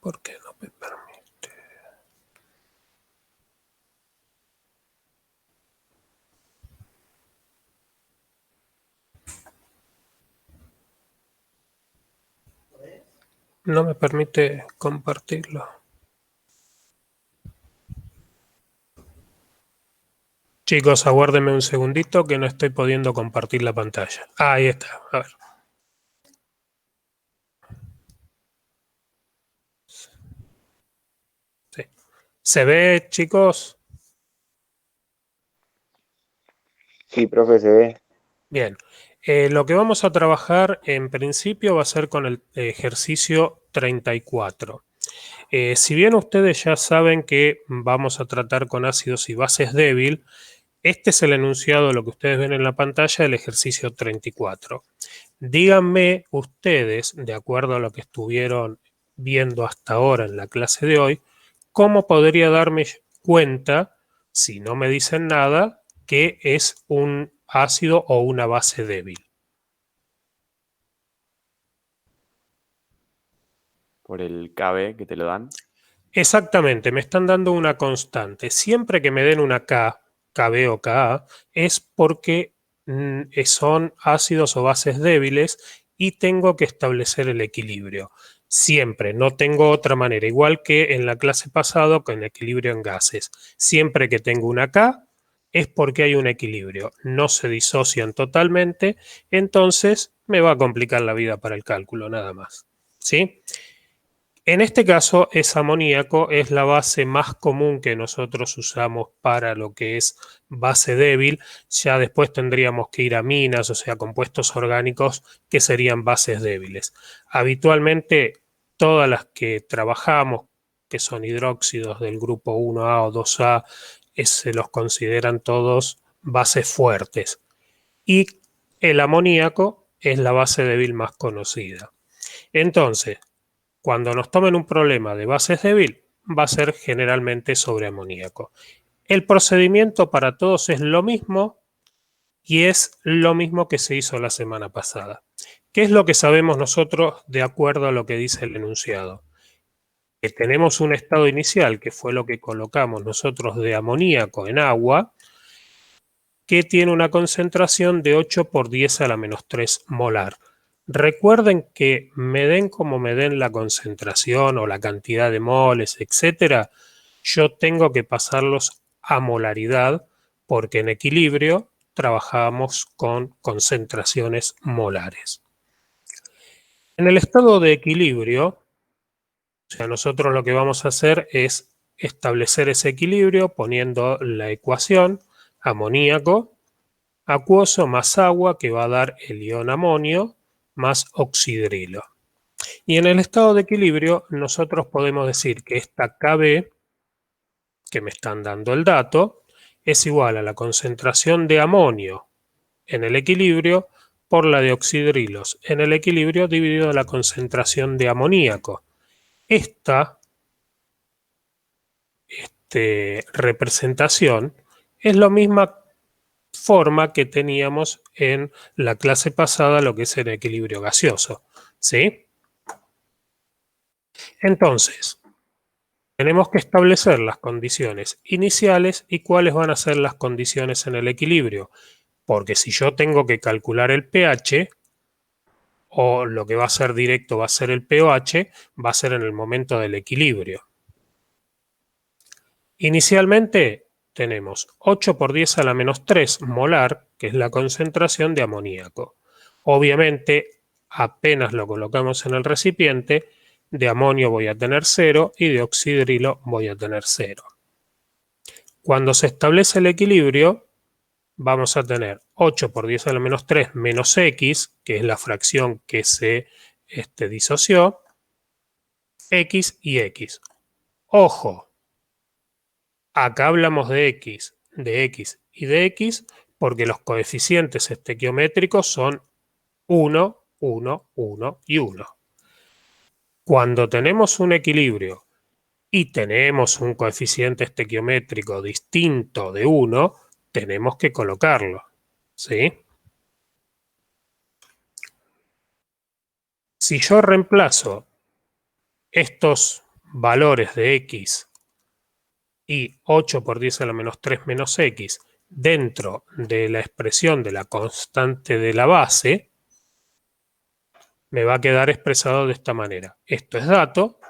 ¿Por qué no me permite? No me permite compartirlo. Chicos, aguárdenme un segundito que no estoy pudiendo compartir la pantalla. Ahí está, a ver. Sí. ¿Se ve, chicos? Sí, profe, se ve. Bien. Lo que vamos a trabajar en principio va a ser con el ejercicio 34. Si bien ustedes ya saben que vamos a tratar con ácidos y bases débil, este es el enunciado de lo que ustedes ven en la pantalla del ejercicio 34. Díganme ustedes, de acuerdo a lo que estuvieron viendo hasta ahora en la clase de hoy, cómo podría darme cuenta, si no me dicen nada, que es un ácido o una base débil. Por el KB que te lo dan. Exactamente, me están dando una constante. Siempre que me den una K, KB o Ka, es porque son ácidos o bases débiles y tengo que establecer el equilibrio. Siempre, no tengo otra manera. Igual que en la clase pasada con equilibrio en gases. Siempre que tengo una K es porque hay un equilibrio. No se disocian totalmente, entonces me va a complicar la vida para el cálculo, nada más. ¿Sí? En este caso es amoníaco, es la base más común que nosotros usamos para lo que es base débil. Ya después tendríamos que ir a aminas, o sea, compuestos orgánicos que serían bases débiles. Habitualmente todas las que trabajamos, que son hidróxidos del grupo 1A o 2A, se los consideran todos bases fuertes. Y el amoníaco es la base débil más conocida. Entonces, cuando nos tomen un problema de bases débil, va a ser generalmente sobre amoníaco. El procedimiento para todos es lo mismo y es lo mismo que se hizo la semana pasada. ¿Qué es lo que sabemos nosotros de acuerdo a lo que dice el enunciado? Que tenemos un estado inicial, que fue lo que colocamos nosotros de amoníaco en agua, que tiene una concentración de 8 por 10 a la menos 3 molar. Recuerden que me den como me den la concentración o la cantidad de moles, etcétera, yo tengo que pasarlos a molaridad porque en equilibrio trabajamos con concentraciones molares. En el estado de equilibrio, o sea, nosotros lo que vamos a hacer es establecer ese equilibrio poniendo la ecuación. amoníaco acuoso más agua, que va a dar el ion amonio más oxidrilo. Y en el estado de equilibrio nosotros podemos decir que esta Kb, que me están dando el dato, es igual a la concentración de amonio en el equilibrio por la de oxidrilos en el equilibrio dividido la concentración de amoníaco. Esta representación es la misma forma que teníamos en la clase pasada, lo que es el equilibrio gaseoso, ¿sí? Entonces, tenemos que establecer las condiciones iniciales y cuáles van a ser las condiciones en el equilibrio, porque si yo tengo que calcular el pH, o lo que va a ser directo va a ser el pOH, va a ser en el momento del equilibrio. Inicialmente tenemos 8 por 10 a la menos 3 molar, que es la concentración de amoníaco. Obviamente, apenas lo colocamos en el recipiente, de amonio voy a tener 0 y de oxidrilo voy a tener 0. Cuando se establece el equilibrio, vamos a tener 8 por 10 a la menos 3 menos x, que es la fracción que se disoció, x y x. Ojo, acá hablamos de x y de x porque los coeficientes estequiométricos son 1, 1, 1 y 1. Cuando tenemos un equilibrio y tenemos un coeficiente estequiométrico distinto de 1, tenemos que colocarlo, ¿sí? Si yo reemplazo estos valores de x y 8 por 10 a la menos 3 menos x dentro de la expresión de la constante de la base, me va a quedar expresado de esta manera. Esto es dato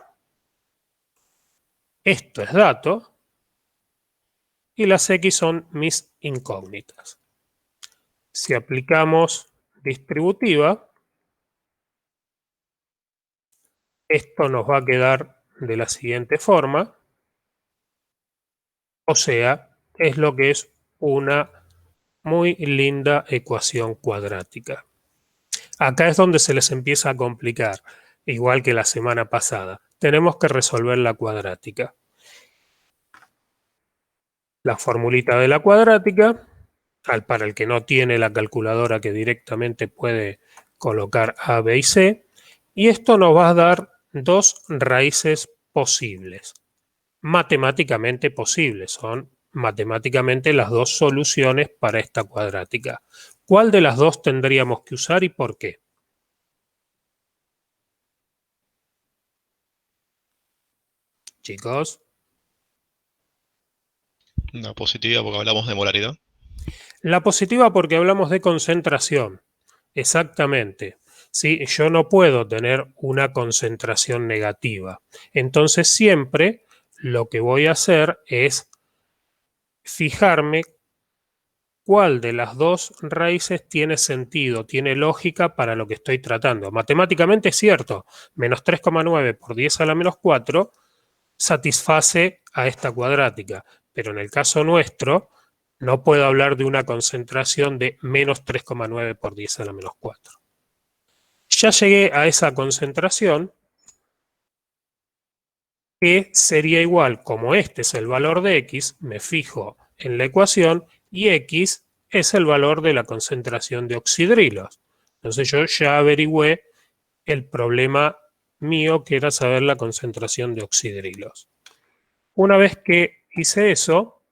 y las x son mis incógnitas. Si aplicamos distributiva, esto nos va a quedar de la siguiente forma, o sea, es lo que es una muy linda ecuación cuadrática. Acá es donde se les empieza a complicar, igual que la semana pasada. Tenemos que resolver la cuadrática. La formulita de la cuadrática, para el que no tiene la calculadora que directamente puede colocar A, B y C, y esto nos va a dar dos raíces posibles. Matemáticamente posibles, son matemáticamente las dos soluciones para esta cuadrática. ¿Cuál de las dos tendríamos que usar y por qué? Chicos. La positiva porque hablamos de molaridad. La positiva porque hablamos de concentración. Exactamente. ¿Sí? Yo no puedo tener una concentración negativa. Entonces siempre lo que voy a hacer es fijarme cuál de las dos raíces tiene sentido, tiene lógica para lo que estoy tratando. Matemáticamente es cierto, menos 3,9 por 10 a la menos 4 satisface a esta cuadrática, pero en el caso nuestro no puedo hablar de una concentración de menos 3,9 por 10 a la menos 4. Ya llegué a esa concentración que sería igual, como este es el valor de x, me fijo en la ecuación y x es el valor de la concentración de oxidrilos. Entonces yo ya averigüé el problema mío que era saber la concentración de oxidrilos. Una vez que hice eso,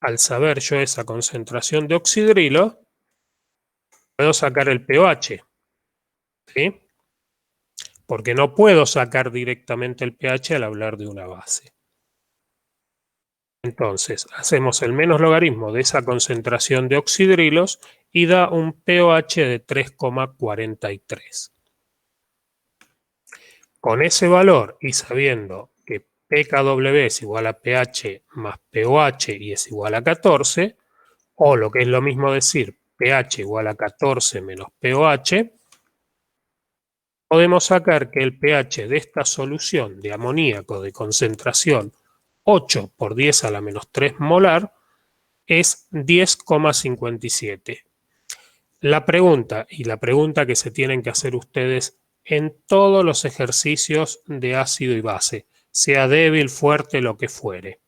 al saber yo esa concentración de oxidrilos, puedo sacar el pOH, ¿sí? Porque no puedo sacar directamente el pH al hablar de una base. Entonces, hacemos el menos logaritmo de esa concentración de oxidrilos y da un pOH de 3,43. Con ese valor y sabiendo que pKW es igual a pH más pOH y es igual a 14, o lo que es lo mismo decir pH igual a 14 menos pOH, podemos sacar que el pH de esta solución de amoníaco de concentración 8 por 10 a la menos 3 molar es 10,57. La pregunta que se tienen que hacer ustedes en todos los ejercicios de ácido y base, sea débil, fuerte, lo que fuere.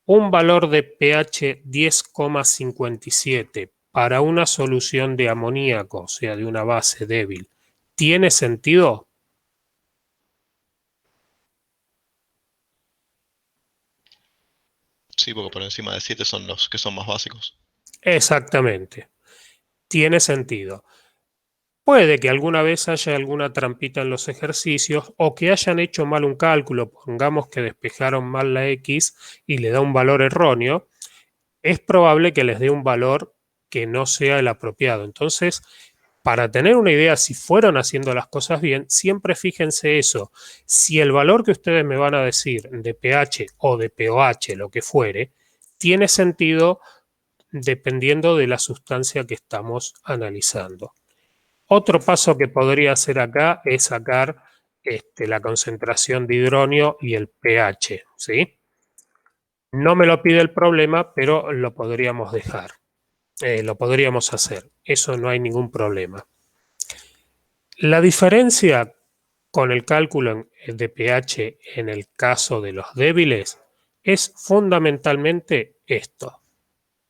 Un valor de pH 10,57 para una solución de amoníaco, o sea, de una base débil, ¿tiene sentido? Sí, porque por encima de 7 son los que son más básicos. Exactamente. Tiene sentido. Puede que alguna vez haya alguna trampita en los ejercicios o que hayan hecho mal un cálculo, pongamos que despejaron mal la X y le da un valor erróneo, es probable que les dé un valor que no sea el apropiado. Entonces, para tener una idea si fueron haciendo las cosas bien, siempre fíjense eso. Si el valor que ustedes me van a decir de pH o de pOH, lo que fuere, tiene sentido dependiendo de la sustancia que estamos analizando. Otro paso que podría hacer acá es sacar la concentración de hidronio y el pH, ¿sí? No me lo pide el problema, pero lo podríamos dejar. Lo podríamos hacer. Eso no hay ningún problema. La diferencia con el cálculo de pH en el caso de los débiles es fundamentalmente esto.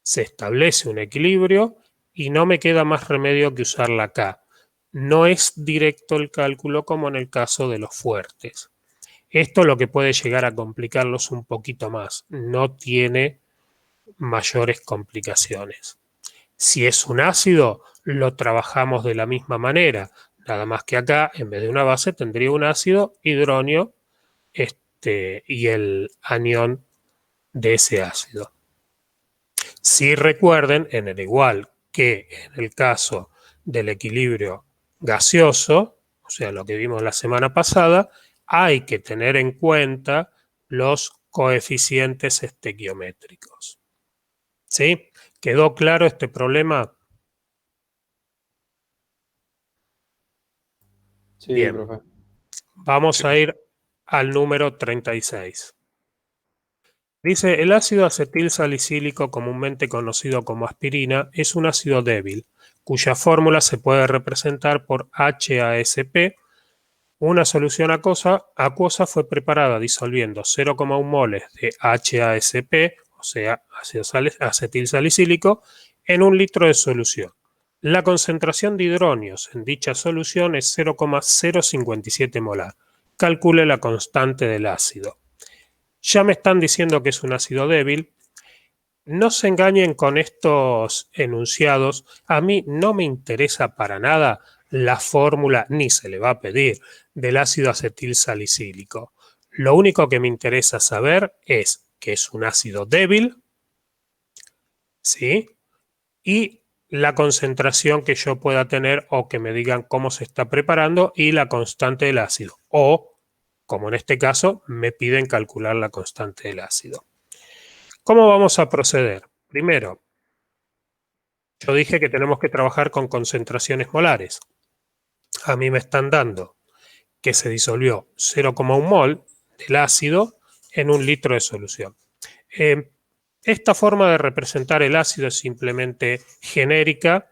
Se establece un equilibrio y no me queda más remedio que usar la K. No es directo el cálculo como en el caso de los fuertes. Esto es lo que puede llegar a complicarlos un poquito más. No tiene mayores complicaciones. Si es un ácido, lo trabajamos de la misma manera. Nada más que acá, en vez de una base, tendría un ácido hidronio y el anión de ese ácido. Si recuerden, en el igual que en el caso del equilibrio gaseoso, o sea, lo que vimos la semana pasada, hay que tener en cuenta los coeficientes estequiométricos. ¿Sí? ¿Quedó claro este problema? Sí, Bien. profe. Vamos a ir al número 36. Dice, el ácido acetil salicílico, comúnmente conocido como aspirina, es un ácido débil, cuya fórmula se puede representar por HASP. Una solución acuosa fue preparada disolviendo 0,1 moles de HASP, o sea, ácido acetil salicílico, en 1 litro de solución. La concentración de hidronios en dicha solución es 0,057 molar. Calcule la constante del ácido. Ya me están diciendo que es un ácido débil. No se engañen con estos enunciados. A mí no me interesa para nada la fórmula, ni se le va a pedir, del ácido acetil salicílico. Lo único que me interesa saber es que es un ácido débil, ¿sí? Y la concentración que yo pueda tener o que me digan cómo se está preparando y la constante del ácido. O, como en este caso, me piden calcular la constante del ácido. ¿Cómo vamos a proceder? Primero, yo dije que tenemos que trabajar con concentraciones molares. A mí me están dando que se disolvió 0,1 mol del ácido en 1 litro de solución. Esta forma de representar el ácido es simplemente genérica.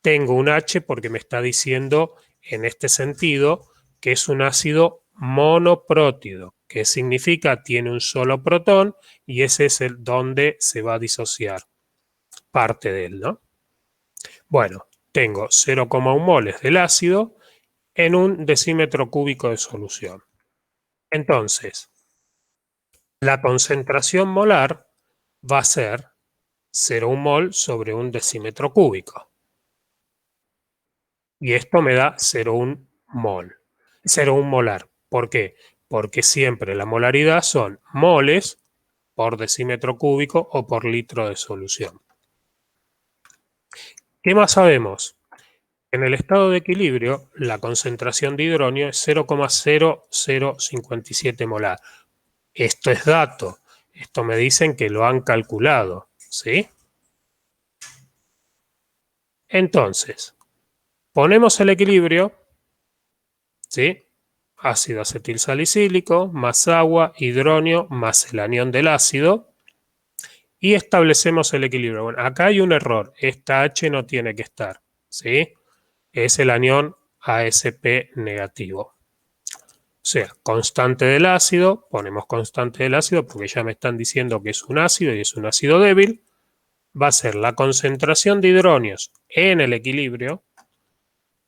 Tengo un H porque me está diciendo en este sentido que es un ácido monoprótido, que significa tiene un solo protón y ese es el donde se va a disociar parte de él, ¿no? Bueno, tengo 0,1 moles del ácido en 1 decímetro cúbico de solución. Entonces, la concentración molar va a ser 0,1 mol sobre 1 decímetro cúbico. Y esto me da 0,1 mol. 0,1 molar. ¿Por qué? Porque siempre la molaridad son moles por decímetro cúbico o por litro de solución. ¿Qué más sabemos? En el estado de equilibrio, la concentración de hidronio es 0,0057 molar. Esto es dato. Esto me dicen que lo han calculado, ¿sí? Entonces, ponemos el equilibrio, ¿sí? Ácido acetil salicílico más agua, hidronio más el anión del ácido. y establecemos el equilibrio. Bueno, acá hay un error. Esta H no tiene que estar, ¿sí? Es el anión AsP negativo. O sea, constante del ácido, ponemos constante del ácido porque ya me están diciendo que es un ácido y es un ácido débil. Va a ser la concentración de hidronios en el equilibrio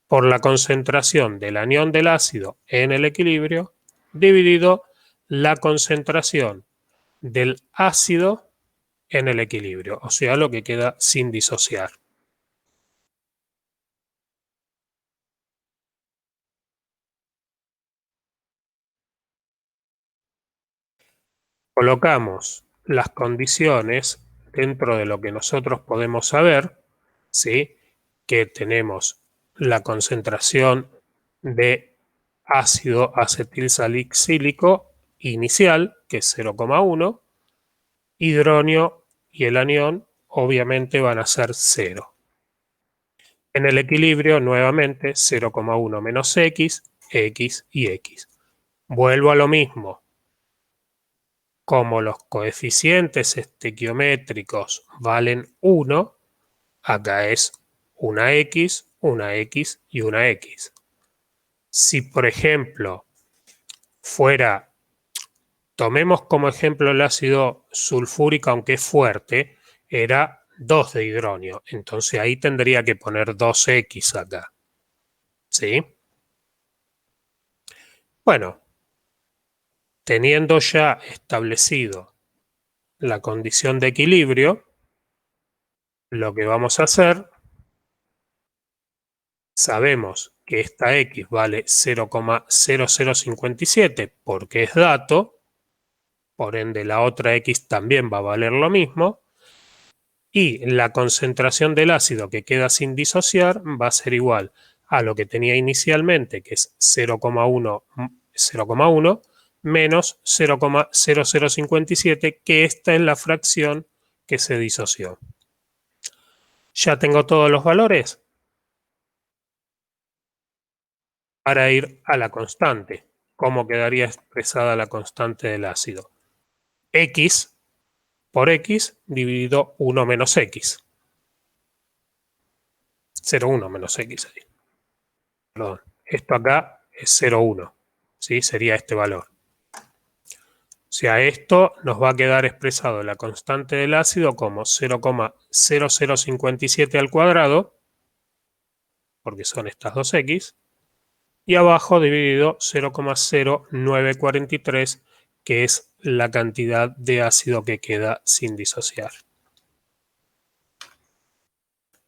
por la concentración del anión del ácido en el equilibrio dividido la concentración del ácido en el equilibrio, o sea, lo que queda sin disociar. Colocamos las condiciones dentro de lo que nosotros podemos saber, ¿sí? Que tenemos la concentración de ácido acetilsalicílico inicial, que es 0,1, hidronio y el anión obviamente van a ser 0. En el equilibrio, nuevamente, 0,1 menos X, X y X. Vuelvo a lo mismo. Como los coeficientes estequiométricos valen 1, acá es una X y una X. Si, por ejemplo, fuera, tomemos como ejemplo el ácido sulfúrico, aunque es fuerte, era 2 de hidronio. Entonces ahí tendría que poner 2X acá. ¿Sí? Bueno, teniendo ya establecido la condición de equilibrio, lo que vamos a hacer, sabemos que esta X vale 0,0057 porque es dato, por ende la otra X también va a valer lo mismo, y la concentración del ácido que queda sin disociar va a ser igual a lo que tenía inicialmente, que es 0,1 menos 0,0057, que esta es la fracción que se disoció. ¿Ya tengo todos los valores? Para ir a la constante. ¿Cómo quedaría expresada la constante del ácido? X por X dividido 1 menos X. 0,1 menos X. Perdón. Esto acá es 0,1. ¿Sí? Sería este valor. O sea, esto nos va a quedar expresado la constante del ácido como 0,0057 al cuadrado, porque son estas dos X, y abajo dividido 0,0943, que es la cantidad de ácido que queda sin disociar.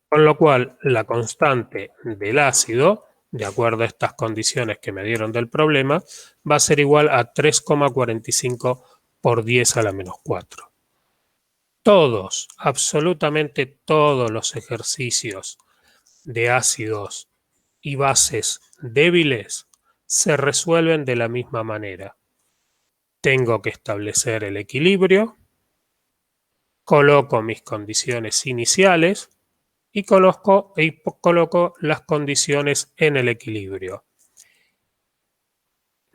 Con lo cual, la constante del ácido, de acuerdo a estas condiciones que me dieron del problema, va a ser igual a 3,45 por 10 a la menos 4. Todos, absolutamente todos los ejercicios de ácidos y bases débiles se resuelven de la misma manera. Tengo que establecer el equilibrio, coloco mis condiciones iniciales y coloco las condiciones en el equilibrio.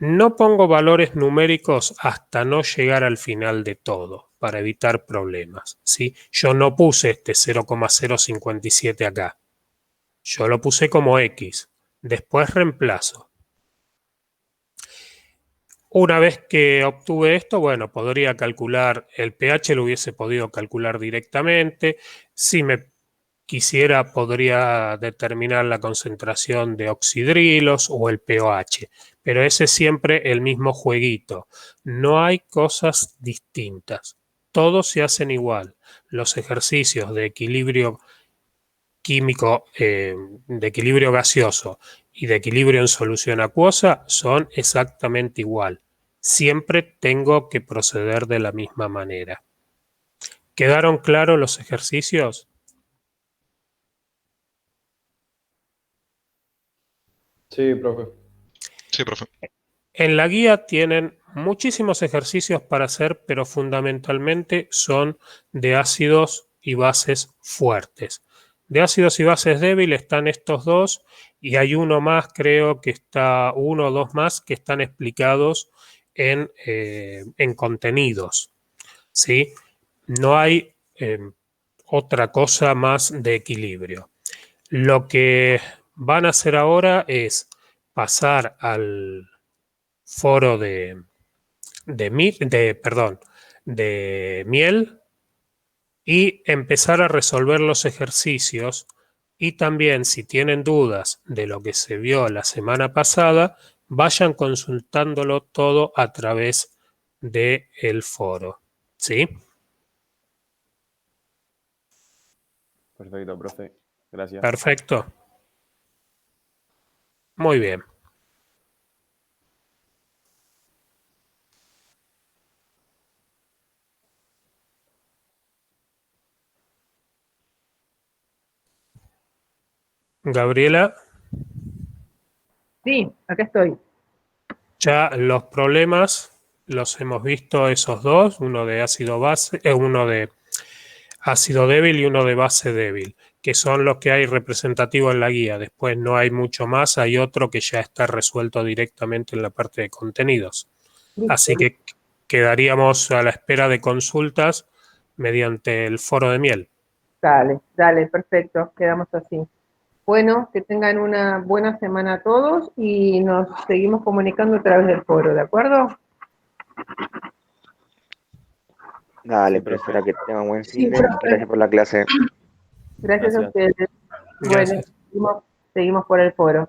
No pongo valores numéricos hasta no llegar al final de todo, para evitar problemas, ¿sí? Yo no puse este 0,057 acá. Yo lo puse como X. Después reemplazo. Una vez que obtuve esto, bueno, podría calcular el pH, lo hubiese podido calcular directamente. Si me quisiera, podría determinar la concentración de oxidrilos o el pOH, pero ese es siempre el mismo jueguito. No hay cosas distintas. Todos se hacen igual. Los ejercicios de equilibrio químico, de equilibrio gaseoso y de equilibrio en solución acuosa son exactamente igual. Siempre tengo que proceder de la misma manera. ¿Quedaron claros los ejercicios? Sí, profe. Sí, profe. En la guía tienen muchísimos ejercicios para hacer, pero fundamentalmente son de ácidos y bases fuertes. De ácidos y bases débiles están estos dos y hay uno más, creo que está, uno o dos más que están explicados en contenidos, ¿sí? No hay otra cosa más de equilibrio. Lo que van a hacer ahora es pasar al foro de miel y empezar a resolver los ejercicios. Y también, si tienen dudas de lo que se vio la semana pasada, vayan consultándolo todo a través del foro. ¿Sí? Perfecto, profe. Gracias. Perfecto. Muy bien. Gabriela, Sí, acá estoy. ya los problemas los hemos visto esos dos, uno de ácido débil y uno de base débil, que son los que hay representativo en la guía. Después no hay mucho más, hay otro que ya está resuelto directamente en la parte de contenidos. Listo. Así que quedaríamos a la espera de consultas mediante el foro de miel. Dale, dale, perfecto, quedamos así. Bueno, que tengan una buena semana todos y nos seguimos comunicando a través del foro, ¿de acuerdo? Dale, Sí, profe. profesora, que tengan buen Sí, fin de. profe. Gracias por la clase. Gracias a Gracias. ustedes. Bueno, Gracias. seguimos por el foro.